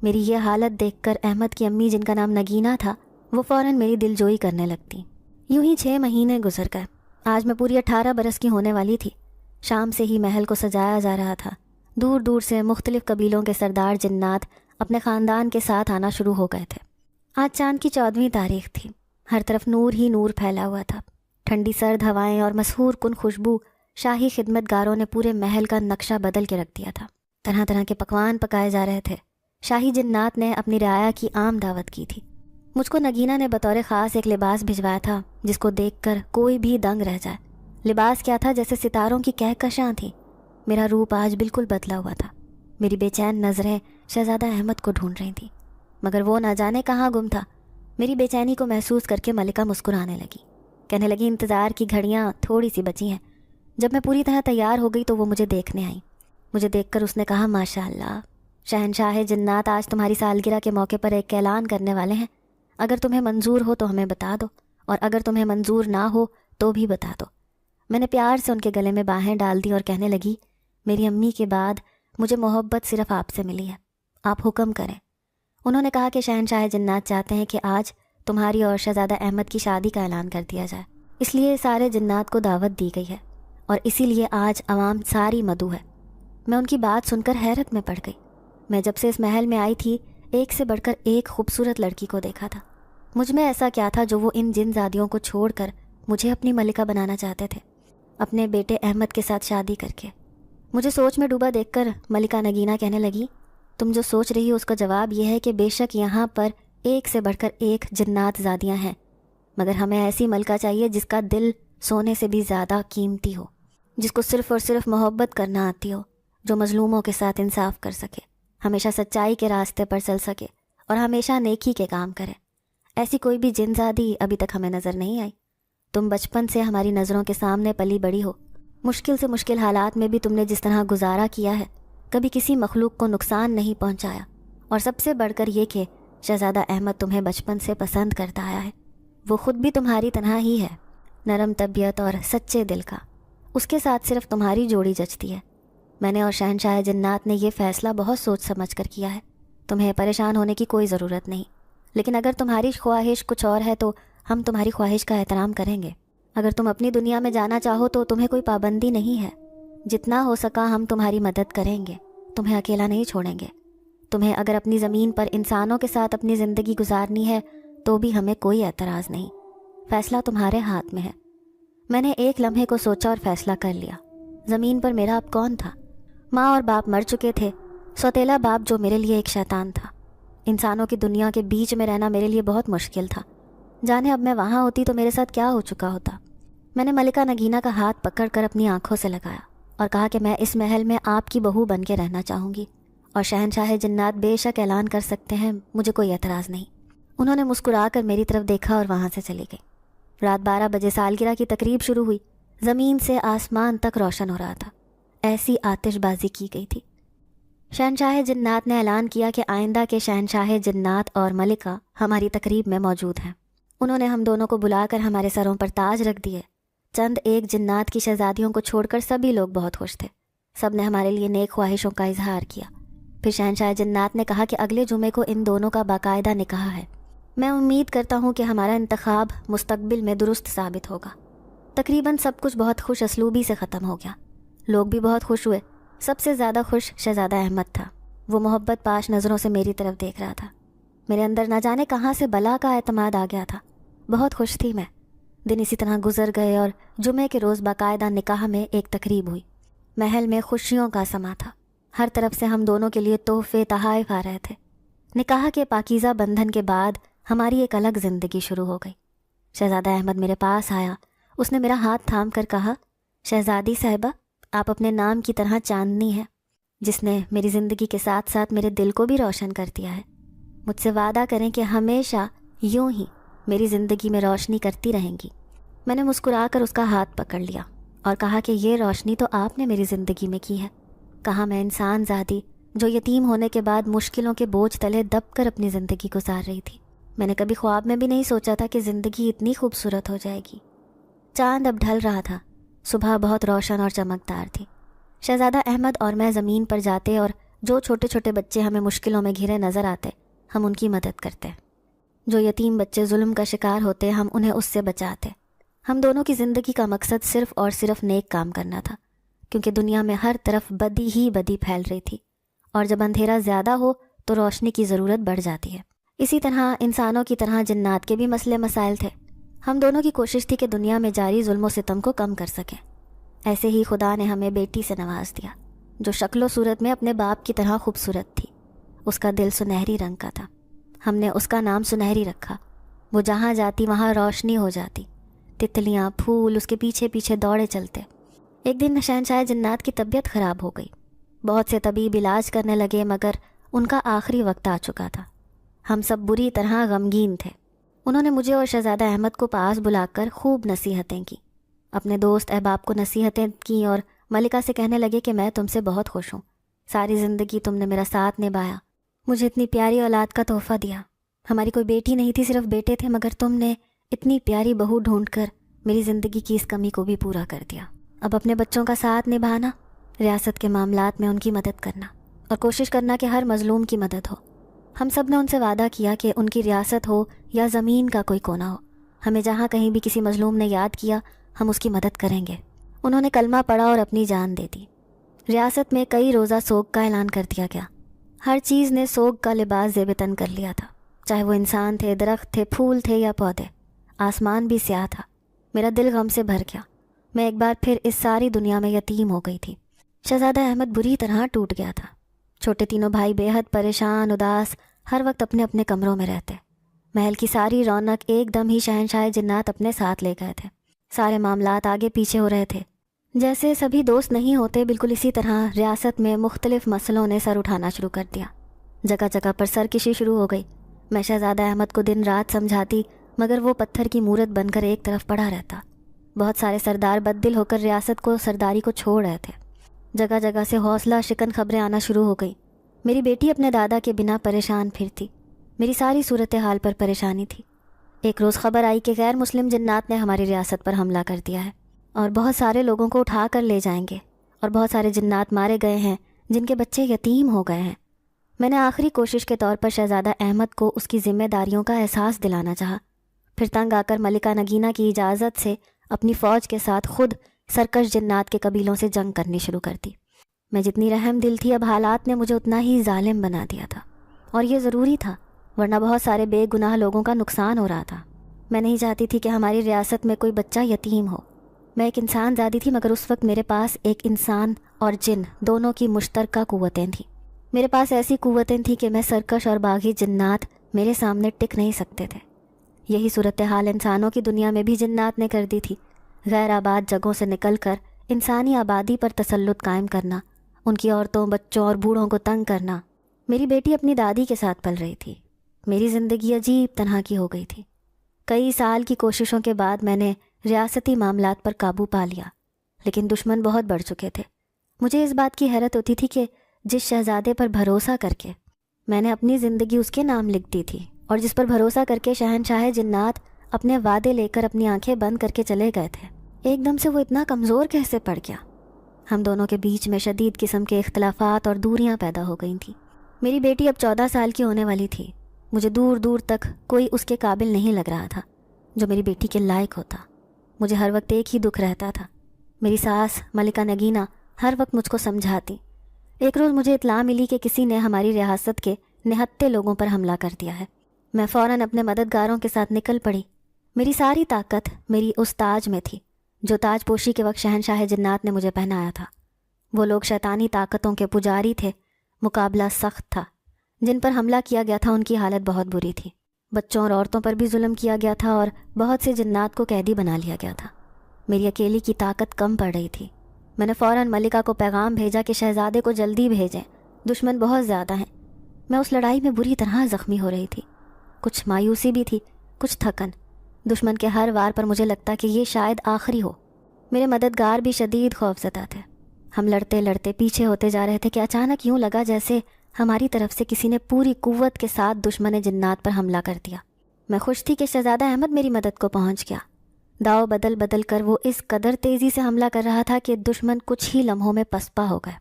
میری یہ حالت دیکھ کر احمد کی امی، جن کا نام نگینہ تھا، وہ فوراً میری دلجوئی کرنے لگتی۔ یوں ہی 6 مہینے گزر گئے۔ آج میں پوری 18 برس کی ہونے والی تھی۔ شام سے ہی محل کو سجایا جا رہا تھا۔ دور دور سے مختلف قبیلوں کے سردار جنات اپنے خاندان کے ساتھ آنا شروع ہو گئے تھے۔ آج چاند کی 14ویں تاریخ تھی۔ ہر طرف نور ہی نور پھیلا ہوا تھا۔ ٹھنڈی سرد ہوائیں اور مسحور کن خوشبو شاہی خدمت گاروں نے پورے محل کا نقشہ بدل کے رکھ دیا تھا۔ طرح طرح کے پکوان پکائے جا رہے تھے۔ شاہی جنات نے اپنی رعایا کی عام دعوت کی تھی۔ مجھ کو نگینہ نے بطور خاص ایک لباس بھجوایا تھا جس کو دیکھ کر کوئی بھی دنگ رہ جائے۔ لباس کیا تھا، جیسے ستاروں کی کہکشاں تھیں۔ میرا روپ آج بالکل بدلا ہوا تھا۔ میری بے چین نظریں شہزادہ احمد کو ڈھونڈ رہی تھیں، مگر وہ نہ جانے کہاں گم تھا۔ میری بے چینی کو محسوس کر کے ملکہ مسکرانے لگی، کہنے لگی انتظار کی گھڑیاں تھوڑی سی بچی ہیں۔ جب میں پوری طرح تیار ہو گئی تو وہ مجھے دیکھنے آئی۔ مجھے دیکھ کر اس نے کہا، ماشاء اللہ، شہنشاہ جنات آج تمہاری سالگرہ کے موقع پر ایک اعلان کرنے والے ہیں۔ اگر تمہیں منظور ہو تو ہمیں بتا دو، اور اگر تمہیں منظور نہ ہو تو بھی بتا دو۔ میں نے پیار سے ان کے گلے میں باہیں ڈال دی اور کہنے لگی، میری امی کے بعد مجھے محبت صرف آپ سے ملی ہے، آپ حکم کریں۔ انہوں نے کہا کہ شہنشاہ جنات چاہتے ہیں کہ آج تمہاری اور شہزادہ احمد کی شادی کا اعلان کر دیا جائے، اس لیے سارے جنات کو دعوت دی گئی ہے، اور اسی لیے آج عوام ساری مدعو ہے۔ میں ان کی بات سن کر حیرت میں پڑ گئی۔ میں جب سے اس محل میں آئی تھی، ایک سے بڑھ کر ایک خوبصورت لڑکی کو دیکھا تھا۔ مجھ میں ایسا کیا تھا جو وہ ان جن زادیوں کو چھوڑ کر مجھے اپنی ملکہ بنانا چاہتے تھے، اپنے بیٹے احمد کے ساتھ شادی کر کے۔ مجھے سوچ میں ڈوبا دیکھ کر ملکہ نگینہ کہنے لگی، تم جو سوچ رہی ہو اس کا جواب یہ ہے کہ بے شک یہاں پر ایک سے بڑھ کر ایک جنات زادیاں ہیں، مگر ہمیں ایسی ملکہ چاہیے جس کا دل سونے سے بھی زیادہ قیمتی ہو، جس کو صرف اور صرف محبت کرنا آتی ہو، جو مظلوموں کے ساتھ انصاف کر سکے، ہمیشہ سچائی کے راستے پر چل سکے اور ہمیشہ نیکی کے کام کرے۔ ایسی کوئی بھی جن زادی ابھی تک ہمیں نظر نہیں آئی۔ تم بچپن سے ہماری نظروں کے سامنے پلی بڑی ہو۔ مشکل سے مشکل حالات میں بھی تم نے جس طرح گزارا کیا ہے، کبھی کسی مخلوق کو نقصان نہیں پہنچایا، اور سب سے بڑھ کر یہ کہ شہزادہ احمد تمہیں بچپن سے پسند کرتا آیا ہے۔ وہ خود بھی تمہاری طرح ہی ہے، نرم طبیعت اور سچے دل کا۔ اس کے ساتھ صرف تمہاری جوڑی جچتی ہے۔ میں نے اور شہنشاہ جنات نے یہ فیصلہ بہت سوچ سمجھ کر کیا ہے۔ تمہیں پریشان ہونے کی کوئی ضرورت نہیں، لیکن اگر تمہاری خواہش کچھ اور ہے تو ہم تمہاری خواہش کا احترام کریں گے۔ اگر تم اپنی دنیا میں جانا چاہو تو تمہیں کوئی پابندی نہیں ہے۔ جتنا ہو سکا ہم تمہاری مدد کریں گے، تمہیں اکیلا نہیں چھوڑیں گے۔ تمہیں اگر اپنی زمین پر انسانوں کے ساتھ اپنی زندگی گزارنی ہے تو بھی ہمیں کوئی اعتراض نہیں، فیصلہ تمہارے ہاتھ میں ہے۔ میں نے ایک لمحے کو سوچا اور فیصلہ کر لیا۔ زمین پر میرا اب کون تھا؟ ماں اور باپ مر چکے تھے، سوتیلا باپ جو میرے لیے ایک شیطان تھا۔ انسانوں کی دنیا کے بیچ میں رہنا میرے لیے بہت مشکل تھا۔ جانے اب میں وہاں ہوتی تو میرے ساتھ کیا ہو چکا ہوتا۔ میں نے ملکہ نگینہ کا ہاتھ پکڑ کر اپنی آنکھوں سے لگایا اور کہا کہ میں اس محل میں آپ کی بہو بن کے رہنا چاہوں گی، اور شہنشاہ جنات بے شک اعلان کر سکتے ہیں، مجھے کوئی اعتراض نہیں۔ انہوں نے مسکرا کر میری طرف دیکھا اور وہاں سے چلی گئی۔ رات 12 بجے سالگرہ کی تقریب شروع ہوئی۔ زمین سے آسمان تک روشن ہو رہا تھا، ایسی آتش بازی کی گئی تھی۔ شہنشاہ جنات نے اعلان کیا کہ آئندہ کے شہنشاہ جنات اور ملکہ ہماری تقریب میں موجود ہیں۔ انہوں نے ہم دونوں کو بلا کر ہمارے سروں پر تاج رکھ دیے۔ چند ایک جنات کی شہزادیوں کو چھوڑ کر سبھی لوگ بہت خوش تھے۔ سب نے ہمارے لیے نیک خواہشوں کا اظہار کیا۔ پھر شہنشاہ جنات نے کہا کہ اگلے جمعے کو ان دونوں کا باقاعدہ نکاح ہے۔ میں امید کرتا ہوں کہ ہمارا انتخاب مستقبل میں درست ثابت ہوگا۔ تقریباً سب کچھ بہت خوش اسلوبی سے ختم ہو گیا۔ لوگ بھی بہت خوش ہوئے۔ سب سے زیادہ خوش شہزادہ احمد تھا۔ وہ محبت پاش نظروں سے میری طرف دیکھ رہا تھا۔ میرے اندر نہ جانے کہاں سے بلا کا اعتماد آ گیا تھا۔ بہت خوش تھی میں۔ دن اسی طرح گزر گئے اور جمعے کے روز باقاعدہ نکاح میں ایک تقریب ہوئی۔ محل میں خوشیوں کا سما تھا۔ ہر طرف سے ہم دونوں کے لیے تحفے تحائف آ رہے تھے۔ نکاح کے پاکیزہ بندھن کے بعد ہماری ایک الگ زندگی شروع ہو گئی۔ شہزادہ احمد میرے پاس آیا۔ اس نے میرا ہاتھ تھام کر کہا شہزادی صاحبہ، آپ اپنے نام کی طرح چاندنی ہے جس نے میری زندگی کے ساتھ ساتھ میرے دل کو بھی روشن کر دیا ہے۔ مجھ سے وعدہ کریں کہ ہمیشہ یوں ہی میری زندگی میں روشنی کرتی رہیں گی۔ میں نے مسکرا کر اس کا ہاتھ پکڑ لیا اور کہا کہ یہ روشنی تو آپ نے میری زندگی میں کی ہے۔ کہا میں انسان زادی جو یتیم ہونے کے بعد مشکلوں کے بوجھ تلے دب کر اپنی زندگی گزار رہی تھی۔ میں نے کبھی خواب میں بھی نہیں سوچا تھا کہ زندگی اتنی خوبصورت ہو جائے گی۔ چاند اب ڈھل رہا تھا، صبح بہت روشن اور چمکدار تھی۔ شہزادہ احمد اور میں زمین پر جاتے اور جو چھوٹے چھوٹے بچے ہمیں مشکلوں میں گھرے نظر آتے ہم ان کی مدد کرتے۔ جو یتیم بچے ظلم کا شکار ہوتے ہم انہیں اس سے بچاتے۔ ہم دونوں کی زندگی کا مقصد صرف اور صرف نیک کام کرنا تھا، کیونکہ دنیا میں ہر طرف بدی ہی بدی پھیل رہی تھی، اور جب اندھیرا زیادہ ہو تو روشنی کی ضرورت بڑھ جاتی ہے۔ اسی طرح انسانوں کی طرح جنات کے بھی مسئلے مسائل تھے۔ ہم دونوں کی کوشش تھی کہ دنیا میں جاری ظلم و ستم کو کم کر سکیں۔ ایسے ہی خدا نے ہمیں بیٹی سے نواز دیا جو شکل و صورت میں اپنے باپ کی طرح خوبصورت تھی۔ اس کا دل سنہری رنگ کا تھا۔ ہم نے اس کا نام سنہری رکھا۔ وہ جہاں جاتی وہاں روشنی ہو جاتی۔ تتلیاں پھول اس کے پیچھے پیچھے دوڑے چلتے۔ ایک دن شہنشاہ جنات کی طبیعت خراب ہو گئی۔ بہت سے طبیب علاج کرنے لگے مگر ان کا آخری وقت آ چکا تھا۔ ہم سب بری طرح غمگین تھے۔ انہوں نے مجھے اور شہزادہ احمد کو پاس بلا کر خوب نصیحتیں کی۔ اپنے دوست احباب کو نصیحتیں کیں اور ملکہ سے کہنے لگے کہ میں تم سے بہت خوش ہوں۔ ساری زندگی تم نے میرا ساتھ نبھایا، مجھے اتنی پیاری اولاد کا تحفہ دیا۔ ہماری کوئی بیٹی نہیں تھی، صرف بیٹے تھے، مگر تم نے اتنی پیاری بہو ڈھونڈ کر میری زندگی کی اس کمی کو بھی پورا کر دیا۔ اب اپنے بچوں کا ساتھ نبھانا، ریاست کے معاملات میں ان کی مدد کرنا اور کوشش کرنا کہ ہر مظلوم کی مدد ہو۔ ہم سب نے ان سے وعدہ کیا کہ ان کی ریاست ہو یا زمین کا کوئی کونا ہو، ہمیں جہاں کہیں بھی کسی مظلوم نے یاد کیا ہم اس کی مدد کریں گے۔ انہوں نے کلمہ پڑھا اور اپنی جان دے دی۔ ریاست میں کئی روزہ سوگ کا اعلان کر دیا گیا۔ ہر چیز نے سوگ کا لباس زیب تن کر لیا تھا، چاہے وہ انسان تھے، درخت تھے، پھول تھے یا پودے۔ آسمان بھی سیاہ تھا۔ میرا دل غم سے بھر گیا۔ میں ایک بار پھر اس ساری دنیا میں یتیم ہو گئی تھی۔ شہزادہ احمد بری طرح ٹوٹ گیا تھا۔ چھوٹے تینوں بھائی بے حد پریشان اداس ہر وقت اپنے اپنے کمروں میں رہتے۔ محل کی ساری رونق ایک دم ہی شہنشاہ جنات اپنے ساتھ لے گئے تھے۔ سارے معاملات آگے پیچھے ہو رہے تھے، جیسے سبھی دوست نہیں ہوتے، بالکل اسی طرح ریاست میں مختلف مسئلوں نے سر اٹھانا شروع کر دیا۔ جگہ جگہ پر سرکشی شروع ہو گئی۔ میں شہزادہ احمد کو دن رات سمجھاتی مگر وہ پتھر کی مورت بن کر ایک طرف پڑا رہتا۔ بہت سارے سردار بددل ہو کر ریاست کو سرداری کو چھوڑ رہے تھے۔ جگہ جگہ سے حوصلہ شکن خبریں آنا شروع ہو گئی۔ میری بیٹی اپنے دادا کے بنا پریشان پھرتی۔ میری ساری صورتحال پر پریشانی تھی۔ ایک روز خبر آئی کہ غیر مسلم جنات نے ہماری ریاست پر حملہ کر دیا ہے اور بہت سارے لوگوں کو اٹھا کر لے جائیں گے، اور بہت سارے جنات مارے گئے ہیں جن کے بچے یتیم ہو گئے ہیں۔ میں نے آخری کوشش کے طور پر شہزادہ احمد کو اس کی ذمہ داریوں کا احساس دلانا چاہا۔ پھر تنگ آ کر ملکہ نگینہ کی اجازت سے اپنی فوج کے ساتھ خود سرکش جنات کے قبیلوں سے جنگ کرنی شروع کر دی۔ میں جتنی رحم دل تھی، اب حالات نے مجھے اتنا ہی ظالم بنا دیا تھا، اور یہ ضروری تھا، ورنہ بہت سارے بے گناہ لوگوں کا نقصان ہو رہا تھا۔ میں نہیں چاہتی تھی کہ ہماری ریاست میں کوئی بچہ یتیم ہو۔ میں ایک انسان زادی تھی، مگر اس وقت میرے پاس ایک انسان اور جن دونوں کی مشترکہ قوتیں تھیں۔ میرے پاس ایسی قوتیں تھیں کہ میں سرکش اور باغی جنات میرے سامنے ٹک نہیں سکتے تھے۔ یہی صورتحال انسانوں کی دنیا میں بھی جنات نے کر دی تھی۔ غیر آباد جگہوں سے نکل کر انسانی آبادی پر تسلط قائم کرنا، ان کی عورتوں، بچوں اور بوڑھوں کو تنگ کرنا۔ میری بیٹی اپنی دادی کے ساتھ پل رہی تھی۔ میری زندگی عجیب طرح کی ہو گئی تھی۔ کئی سال کی کوششوں کے بعد میں نے ریاستی معاملات پر قابو پا لیا، لیکن دشمن بہت بڑھ چکے تھے۔ مجھے اس بات کی حیرت ہوتی تھی کہ جس شہزادے پر بھروسہ کر کے میں نے اپنی زندگی اس کے نام لکھ دی تھی، اور جس پر بھروسہ کر کے شہنشاہ جنات اپنے وعدے لے کر اپنی آنکھیں بند کر کے چلے گئے تھے، ایک دم سے وہ اتنا کمزور کیسے پڑ گیا؟ ہم دونوں کے بیچ میں شدید قسم کے اختلافات اور دوریاں پیدا ہو گئی تھیں۔ میری بیٹی اب 14 سال کی ہونے والی تھی۔ مجھے دور دور تک کوئی اس کے قابل نہیں لگ رہا تھا جو میری بیٹی کے لائق ہوتا۔ مجھے ہر وقت ایک ہی دکھ رہتا تھا۔ میری ساس ملکہ نگینہ ہر وقت مجھ کو سمجھاتی۔ ایک روز مجھے اطلاع ملی کہ کسی نے ہماری ریاست کے نہتے لوگوں پر حملہ کر دیا ہے۔ میں فوراً اپنے مددگاروں کے ساتھ نکل پڑی۔ میری ساری طاقت میری اس تاج میں تھی جو تاج پوشی کے وقت شہنشاہ جنات نے مجھے پہنایا تھا۔ وہ لوگ شیطانی طاقتوں کے پجاری تھے۔ مقابلہ سخت تھا۔ جن پر حملہ کیا گیا تھا ان کی حالت بہت بری تھی۔ بچوں اور عورتوں پر بھی ظلم کیا گیا تھا اور بہت سے جنات کو قیدی بنا لیا گیا تھا۔ میری اکیلی کی طاقت کم پڑ رہی تھی۔ میں نے فوراً ملکہ کو پیغام بھیجا کہ شہزادے کو جلدی بھیجیں، دشمن بہت زیادہ ہیں۔ میں اس لڑائی میں بری طرح زخمی ہو رہی تھی، کچھ مایوسی بھی تھی، کچھ تھکن۔ دشمن کے ہر وار پر مجھے لگتا کہ یہ شاید آخری ہو۔ میرے مددگار بھی شدید خوفزدہ تھے۔ ہم لڑتے لڑتے پیچھے ہوتے جا رہے تھے کہ اچانک یوں لگا جیسے ہماری طرف سے کسی نے پوری قوت کے ساتھ دشمن جنات پر حملہ کر دیا۔ میں خوش تھی کہ شہزادہ احمد میری مدد کو پہنچ گیا۔ داؤ بدل بدل کر وہ اس قدر تیزی سے حملہ کر رہا تھا کہ دشمن کچھ ہی لمحوں میں پسپا ہو گئے۔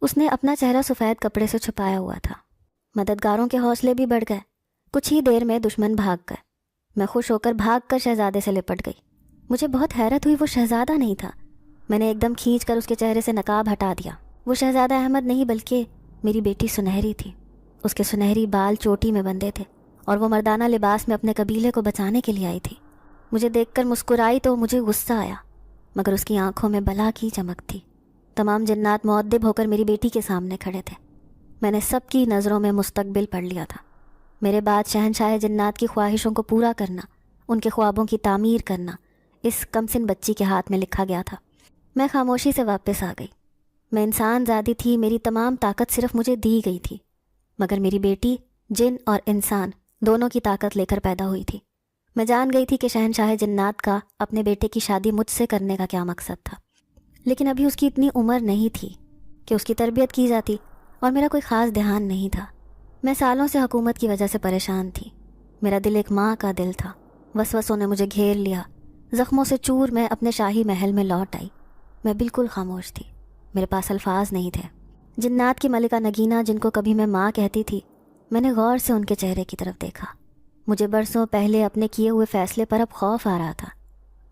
اس نے اپنا چہرہ سفید کپڑے سے چھپایا ہوا تھا۔ مددگاروں کے حوصلے بھی بڑھ گئے۔ کچھ ہی دیر میں دشمن بھاگ گئے۔ میں خوش ہو کر بھاگ کر شہزادے سے لپٹ گئی۔ مجھے بہت حیرت ہوئی، وہ شہزادہ نہیں تھا۔ میں نے ایک دم کھینچ کر اس کے چہرے سے نقاب ہٹا دیا۔ وہ شہزادہ احمد نہیں بلکہ میری بیٹی سنہری تھی۔ اس کے سنہری بال چوٹی میں بندھے تھے اور وہ مردانہ لباس میں اپنے قبیلے کو بچانے کے لیے آئی تھی۔ مجھے دیکھ کر مسکرائی تو مجھے غصہ آیا، مگر اس کی آنکھوں میں بلا کی چمک تھی۔ تمام جنات مؤدب ہو کر میری بیٹی کے سامنے کھڑے تھے۔ میں نے سب کی نظروں میں مستقبل پڑھ لیا تھا۔ میرے بعد شہنشاہ جنات کی خواہشوں کو پورا کرنا، ان کے خوابوں کی تعمیر کرنا اس کمسن بچی کے ہاتھ میں لکھا گیا تھا۔ میں خاموشی سے واپس آ گئی۔ میں انسان زادی تھی، میری تمام طاقت صرف مجھے دی گئی تھی، مگر میری بیٹی جن اور انسان دونوں کی طاقت لے کر پیدا ہوئی تھی۔ میں جان گئی تھی کہ شہنشاہ جنات کا اپنے بیٹے کی شادی مجھ سے کرنے کا کیا مقصد تھا، لیکن ابھی اس کی اتنی عمر نہیں تھی کہ اس کی تربیت کی جاتی، اور میرا کوئی خاص دھیان نہیں تھا۔ میں سالوں سے حکومت کی وجہ سے پریشان تھی۔ میرا دل ایک ماں کا دل تھا۔ وسوسوں نے مجھے گھیر لیا۔ زخموں سے چور میں اپنے شاہی محل میں لوٹ آئی۔ میں بالکل خاموش تھی، میرے پاس الفاظ نہیں تھے۔ جنات کی ملکہ نگینہ، جن کو کبھی میں ماں کہتی تھی، میں نے غور سے ان کے چہرے کی طرف دیکھا۔ مجھے برسوں پہلے اپنے کیے ہوئے فیصلے پر اب خوف آ رہا تھا۔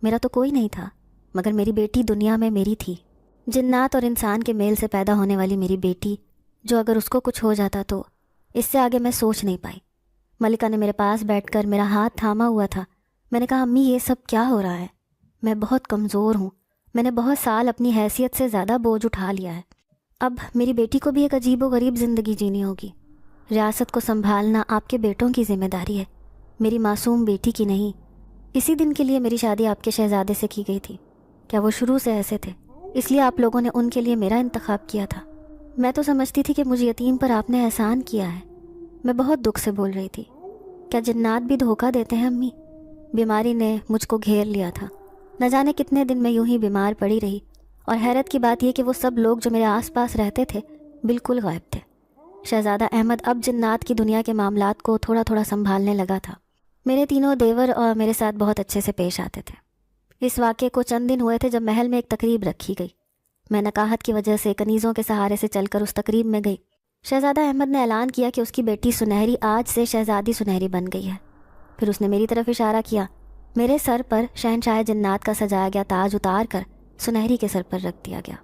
میرا تو کوئی نہیں تھا، مگر میری بیٹی دنیا میں میری تھی۔ جنات اور انسان کے میل سے پیدا ہونے والی میری بیٹی، جو اگر اس کو کچھ ہو جاتا تو اس سے آگے میں سوچ نہیں پائی۔ ملکہ نے میرے پاس بیٹھ کر میرا ہاتھ تھاما ہوا تھا۔ میں نے کہا، امی یہ سب کیا ہو رہا ہے؟ میں بہت کمزور ہوں، میں نے بہت سال اپنی حیثیت سے زیادہ بوجھ اٹھا لیا ہے۔ اب میری بیٹی کو بھی ایک عجیب و غریب زندگی جینی ہوگی۔ ریاست کو سنبھالنا آپ کے بیٹوں کی ذمہ داری ہے، میری معصوم بیٹی کی نہیں۔ اسی دن کے لیے میری شادی آپ کے شہزادے سے کی گئی تھی۔ کیا وہ شروع سے ایسے تھے؟ اس لیے آپ لوگوں نے ان کے لیے میرا انتخاب کیا تھا؟ میں تو سمجھتی تھی کہ مجھے یتیم پر آپ نے احسان کیا ہے۔ میں بہت دکھ سے بول رہی تھی۔ کیا جنات بھی دھوکہ دیتے ہیں امی؟ بیماری نے مجھ کو گھیر لیا تھا۔ نہ جانے کتنے دن میں یوں ہی بیمار پڑی رہی، اور حیرت کی بات یہ کہ وہ سب لوگ جو میرے آس پاس رہتے تھے بالکل غائب تھے۔ شہزادہ احمد اب جنات کی دنیا کے معاملات کو تھوڑا تھوڑا سنبھالنے لگا تھا۔ میرے تینوں دیور اور میرے ساتھ بہت اچھے سے پیش آتے تھے۔ اس واقعے کو چند دن ہوئے تھے جب محل میں ایک تقریب رکھی گئی۔ میں نکاحت کی وجہ سے کنیزوں کے سہارے سے چل کر اس تقریب میں گئی۔ شہزادہ احمد نے اعلان کیا کہ اس کی بیٹی سنہری آج سے شہزادی سنہری بن گئی ہے۔ پھر اس نے میری طرف اشارہ کیا۔ میرے سر پر شہنشاہ جنات کا سجایا گیا تاج اتار کر سنہری کے سر پر رکھ دیا گیا۔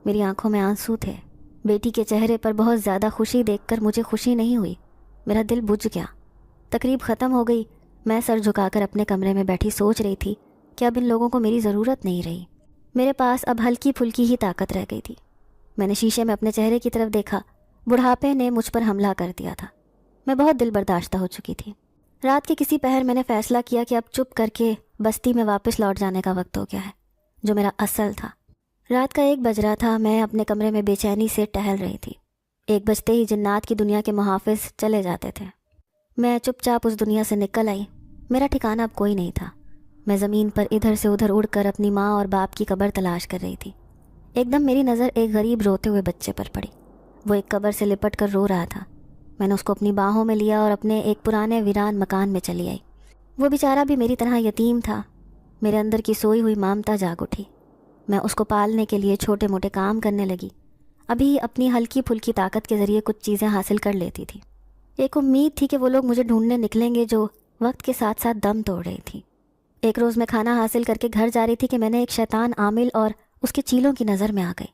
میری آنکھوں میں آنسو تھے۔ بیٹی کے چہرے پر بہت زیادہ خوشی دیکھ کر مجھے خوشی نہیں ہوئی، میرا دل بجھ گیا۔ تقریب ختم ہو گئی۔ میں سر جھکا کر اپنے کمرے میں بیٹھی سوچ رہی تھی کہ اب ان لوگوں کو میری ضرورت نہیں رہی۔ میرے پاس اب ہلکی پھلکی ہی طاقت رہ گئی تھی۔ میں نے شیشے میں اپنے چہرے کی طرف دیکھا۔ بڑھاپے نے مجھ پر حملہ کر دیا تھا۔ میں بہت دل برداشتہ ہو چکی تھی۔ رات کے کسی پہر میں نے فیصلہ کیا کہ اب چپ کر کے بستی میں واپس لوٹ جانے کا وقت ہو گیا ہے، جو میرا اصل تھا۔ رات کا 1 بج رہا تھا۔ میں اپنے کمرے میں بے چینی سے ٹہل رہی تھی۔ 1 بجتے ہی جنات کی دنیا کے محافظ چلے جاتے تھے۔ میں چپ چاپ اس دنیا سے نکل آئی۔ میرا ٹھکانہ اب کوئی نہیں تھا۔ میں زمین پر ادھر سے ادھر اڑ کر اپنی ماں اور باپ کی قبر تلاش کر رہی تھی۔ ایک دم میری نظر ایک غریب روتے ہوئے بچے پر پڑی۔ وہ ایک قبر سے لپٹ کر رو رہا تھا۔ میں نے اس کو اپنی باہوں میں لیا اور اپنے ایک پرانے ویران مکان میں چلی آئی۔ وہ بیچارہ بھی میری طرح یتیم تھا۔ میرے اندر کی سوئی ہوئی مامتا جاگ اٹھی۔ میں اس کو پالنے کے لیے چھوٹے موٹے کام کرنے لگی۔ ابھی اپنی ہلکی پھلکی طاقت کے ذریعے کچھ چیزیں حاصل کر لیتی تھی۔ ایک امید تھی کہ وہ لوگ مجھے ڈھونڈنے نکلیں گے جو وقت کے ساتھ ساتھ دم توڑ رہی تھی۔ ایک روز میں کھانا حاصل کر کے گھر جا رہی تھی کہ میں نے ایک شیطان عامل اور اس کے چیلوں کی نظر میں آ گئی۔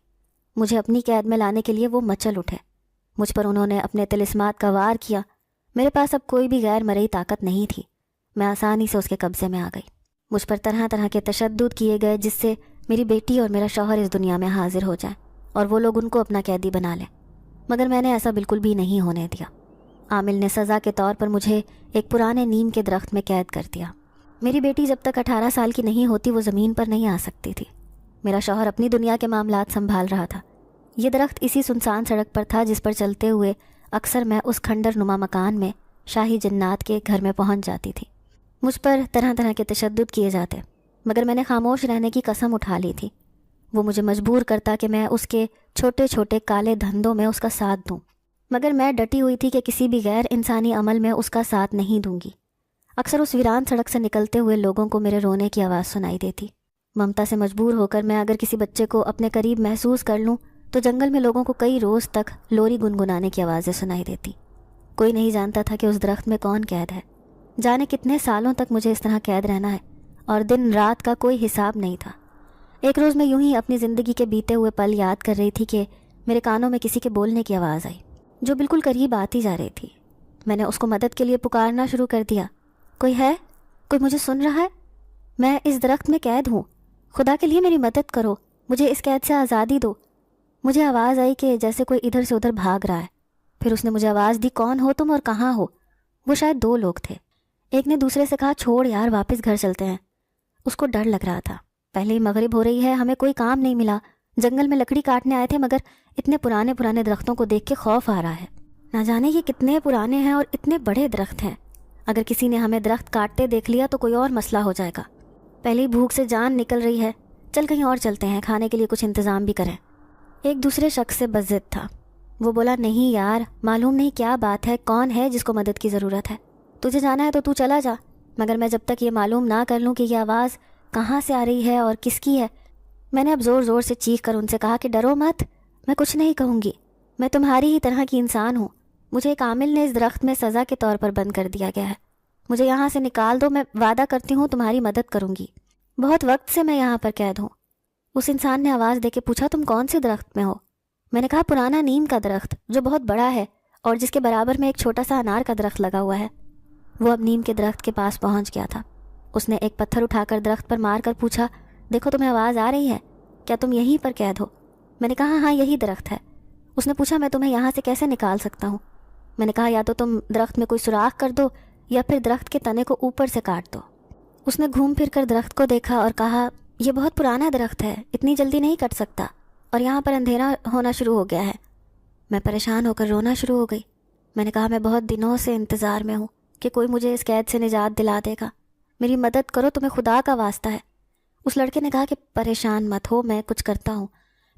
مجھے اپنی قید میں لانے کے لیے وہ مچل اٹھے۔ مجھ پر انہوں نے اپنے طلسمات کا وار کیا۔ میرے پاس اب کوئی بھی غیر مرئی طاقت نہیں تھی۔ میں آسانی سے اس کے قبضے میں آ گئی۔ مجھ پر طرح طرح کے تشدد کیے گئے جس سے میری بیٹی اور میرا شوہر اس دنیا میں حاضر ہو جائیں اور وہ لوگ ان کو اپنا قیدی بنا لیں، مگر میں نے ایسا بالکل بھی نہیں ہونے دیا۔ عامل نے سزا کے طور پر مجھے ایک پرانے نیم کے درخت میں قید کر دیا۔ میری بیٹی جب تک 18 سال کی نہیں ہوتی وہ زمین پر نہیں آ سکتی تھی۔ میرا شوہر اپنی دنیا کے معاملات سنبھال رہا تھا۔ یہ درخت اسی سنسان سڑک پر تھا جس پر چلتے ہوئے اکثر میں اس کھنڈر نما مکان میں شاہی جنات کے گھر میں پہنچ جاتی تھی۔ مجھ پر طرح طرح کے تشدد کیے جاتے، مگر میں نے خاموش رہنے کی قسم اٹھا لی تھی۔ وہ مجھے مجبور کرتا کہ میں اس کے چھوٹے چھوٹے کالے دھندوں میں اس کا ساتھ دوں، مگر میں ڈٹی ہوئی تھی کہ کسی بھی غیر انسانی عمل میں اس کا ساتھ نہیں دوں گی۔ اکثر اس ویران سڑک سے نکلتے ہوئے لوگوں کو میرے رونے کی آواز سنائی دیتی۔ ممتا سے مجبور ہو کر میں اگر کسی بچے کو اپنے قریب محسوس کر لوں تو جنگل میں لوگوں کو کئی روز تک لوری گنگنانے کی آوازیں سنائی دیتی۔ کوئی نہیں جانتا تھا کہ اس درخت میں کون قید ہے۔ جانے کتنے سالوں تک مجھے اس طرح قید رہنا ہے، اور دن رات کا کوئی حساب نہیں تھا۔ ایک روز میں یوں ہی اپنی زندگی کے بیتے ہوئے پل یاد کر رہی تھی کہ میرے کانوں میں کسی کے بولنے کی آواز آئی، جو بالکل قریب آتی جا رہی تھی۔ میں نے اس کو مدد کے لیے پکارنا شروع کر دیا۔ کوئی ہے؟ کوئی مجھے سن رہا ہے؟ میں اس درخت میں قید ہوں، خدا کے لیے میری مدد کرو، مجھے اس قید سے آزادی دو۔ مجھے آواز آئی کہ جیسے کوئی ادھر سے ادھر بھاگ رہا ہے۔ پھر اس نے مجھے آواز دی، کون ہو تم اور کہاں ہو؟ وہ شاید 2 لوگ تھے۔ ایک نے دوسرے سے کہا، چھوڑ یار، واپس گھر چلتے ہیں۔ اس کو ڈر لگ رہا تھا، پہلے ہی مغرب ہو رہی ہے، ہمیں کوئی کام نہیں ملا، جنگل میں لکڑی کاٹنے آئے تھے، مگر اتنے پرانے پرانے درختوں کو دیکھ کے خوف آ رہا ہے۔ نہ جانے یہ کتنے پرانے ہیں اور اتنے بڑے درخت ہیں، اگر کسی نے ہمیں درخت کاٹتے دیکھ لیا تو کوئی اور مسئلہ ہو جائے گا۔ پہلے ہی بھوک سے جان نکل رہی ہے، چل کہیں اور چلتے ہیں، کھانے کے لیے کچھ انتظام بھی کریں۔ ایک دوسرے شخص سے بضد تھا، وہ بولا، نہیں یار، معلوم نہیں کیا بات ہے، کون ہے جس کو مدد کی ضرورت ہے، تجھے جانا ہے تو تو چلا جا، مگر میں جب تک یہ معلوم نہ کر لوں کہ یہ آواز کہاں سے آ رہی ہے اور کس کی ہے۔ میں نے اب زور زور سے چیخ کر ان سے کہا کہ ڈرو مت، میں کچھ نہیں کہوں گی، میں تمہاری ہی طرح کی انسان ہوں، مجھے ایک عامل نے اس درخت میں سزا کے طور پر بند کر دیا گیا ہے، مجھے یہاں سے نکال دو، میں وعدہ کرتی ہوں تمہاری مدد کروں گی، بہت وقت سے میں یہاں پر قید ہوں۔ اس انسان نے آواز دے کے پوچھا، تم کون سے درخت میں ہو؟ میں نے کہا، پرانا نیم کا درخت جو بہت بڑا ہے اور جس کے برابر میں ایک چھوٹا سا انار کا درخت لگا ہوا ہے۔ وہ اب نیم کے درخت کے پاس پہنچ گیا تھا۔ اس نے ایک پتھر اٹھا کر درخت پر مار کر پوچھا، دیکھو تمہیں آواز آ رہی ہے، کیا تم یہیں پر قید ہو؟ میں نے کہا، ہاں یہی درخت ہے۔ اس نے پوچھا، میں تمہیں یہاں سے کیسے نکال سکتا ہوں؟ میں نے کہا، یا تو تم درخت میں کوئی سوراخ کر دو یا پھر درخت کے تنے کو اوپر سے کاٹ دو۔ اس نے گھوم پھر کر درخت کو دیکھا اور کہا، یہ بہت پرانا درخت ہے، اتنی جلدی نہیں کٹ سکتا، اور یہاں پر اندھیرا ہونا شروع ہو گیا ہے۔ میں پریشان ہو کر رونا شروع ہو گئی۔ میں نے کہا، میں بہت دنوں سے انتظار میں ہوں کہ کوئی مجھے اس قید سے نجات دلا دے گا، میری مدد کرو، تمہیں خدا کا واسطہ ہے۔ اس لڑکے نے کہا کہ پریشان مت ہو، میں کچھ کرتا ہوں۔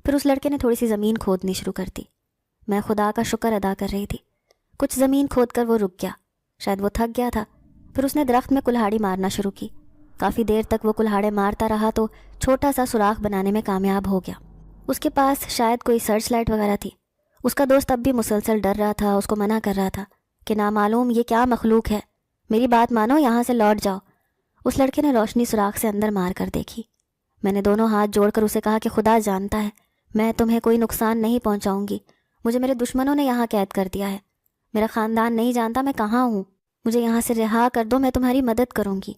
پھر اس لڑکے نے تھوڑی سی زمین کھودنی شروع کر دی۔ میں خدا کا شکر ادا کر رہی تھی۔ کچھ زمین کھود کر وہ رک گیا، شاید وہ تھک گیا تھا۔ پھر اس نے درخت میں کلہاڑی مارنا شروع کی۔ کافی دیر تک وہ کلہاڑے مارتا رہا تو چھوٹا سا سوراخ بنانے میں کامیاب ہو گیا۔ اس کے پاس شاید کوئی سرچ لائٹ وغیرہ تھی۔ اس کا دوست اب بھی مسلسل ڈر رہا تھا، اس کو منع کر رہا تھا کہ نامعلوم یہ کیا مخلوق ہے، میری بات مانو، یہاں سے لوٹ جاؤ۔ اس لڑکے نے روشنی سوراخ سے اندر مار کر دیکھی۔ میں نے دونوں ہاتھ جوڑ کر اسے کہا کہ خدا جانتا ہے میں تمہیں کوئی نقصان نہیں پہنچاؤں گی، مجھے میرے دشمنوں نے یہاں قید کر دیا ہے، میرا خاندان نہیں جانتا میں کہاں ہوں، مجھے یہاں سے رہا کر دو، میں تمہاری مدد کروں گی۔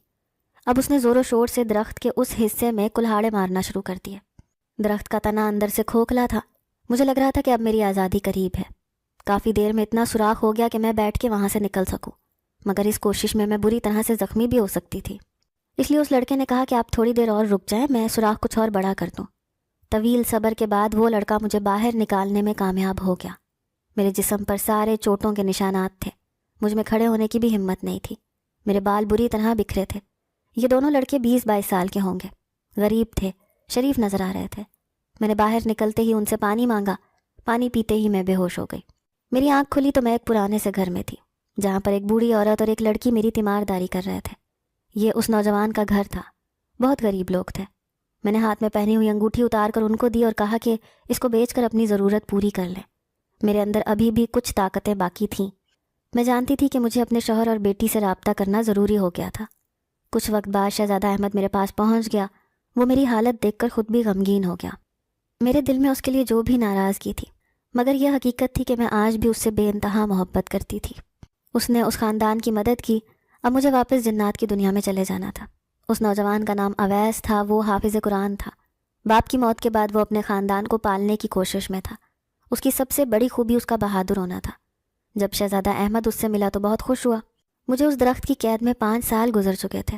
اب اس نے زور و شور سے درخت کے اس حصے میں کلہاڑے مارنا شروع کر دیے۔ درخت کا تنا اندر سے کھوکھلا تھا، مجھے لگ رہا تھا کہ اب میری آزادی قریب ہے۔ کافی دیر میں اتنا سوراخ ہو گیا کہ میں بیٹھ کے وہاں سے نکل سکوں، مگر اس کوشش میں بری طرح سے زخمی بھی ہو سکتی تھی۔ اس لیے اس لڑکے نے کہا کہ آپ تھوڑی دیر اور رک جائیں، میں سوراخ کچھ اور بڑا کر دوں۔ طویل صبر کے بعد وہ لڑکا مجھے باہر نکالنے میں کامیاب ہو گیا۔ میرے جسم پر سارے چوٹوں کے نشانات تھے، مجھ میں کھڑے ہونے کی بھی ہمت نہیں تھی، میرے بال بری طرح بکھرے تھے۔ یہ دونوں لڑکے 20-22 سال کے ہوں گے، غریب تھے، شریف نظر آ رہے تھے۔ میں نے باہر نکلتے ہی ان سے پانی مانگا، پانی پیتے ہی میں بے ہوش ہو گئی۔ میری آنکھ کھلی تو میں ایک پرانے سے گھر میں تھی، جہاں پر ایک بوڑھی عورت اور ایک لڑکی میری تیمارداری کر رہے تھے۔ یہ اس نوجوان کا گھر تھا، بہت غریب لوگ تھے۔ میں نے ہاتھ میں پہنی ہوئی انگوٹھی اتار کر ان کو دی اور کہا کہ اس کو بیچ کر اپنی ضرورت پوری کر لیں۔ میرے اندر ابھی بھی کچھ طاقتیں باقی تھیں۔ میں جانتی تھی کہ مجھے اپنے شوہر اور بیٹی سے رابطہ کرنا ضروری ہو گیا تھا۔ کچھ وقت بعد شہزادہ احمد میرے پاس پہنچ گیا۔ وہ میری حالت دیکھ کر خود بھی غمگین ہو گیا۔ میرے دل میں اس کے لیے جو بھی ناراضگی تھی، مگر یہ حقیقت تھی کہ میں آج بھی اس سے بے انتہا محبت کرتی تھی۔ اس نے اس خاندان کی مدد کی۔ اب مجھے واپس جنات کی دنیا میں چلے جانا تھا۔ اس نوجوان کا نام اویس تھا، وہ حافظ قرآن تھا۔ باپ کی موت کے بعد وہ اپنے خاندان کو پالنے کی کوشش میں تھا۔ اس کی سب سے بڑی خوبی اس کا بہادر ہونا تھا۔ جب شہزادہ احمد اس سے ملا تو بہت خوش ہوا۔ مجھے اس درخت کی قید میں 5 سال گزر چکے تھے،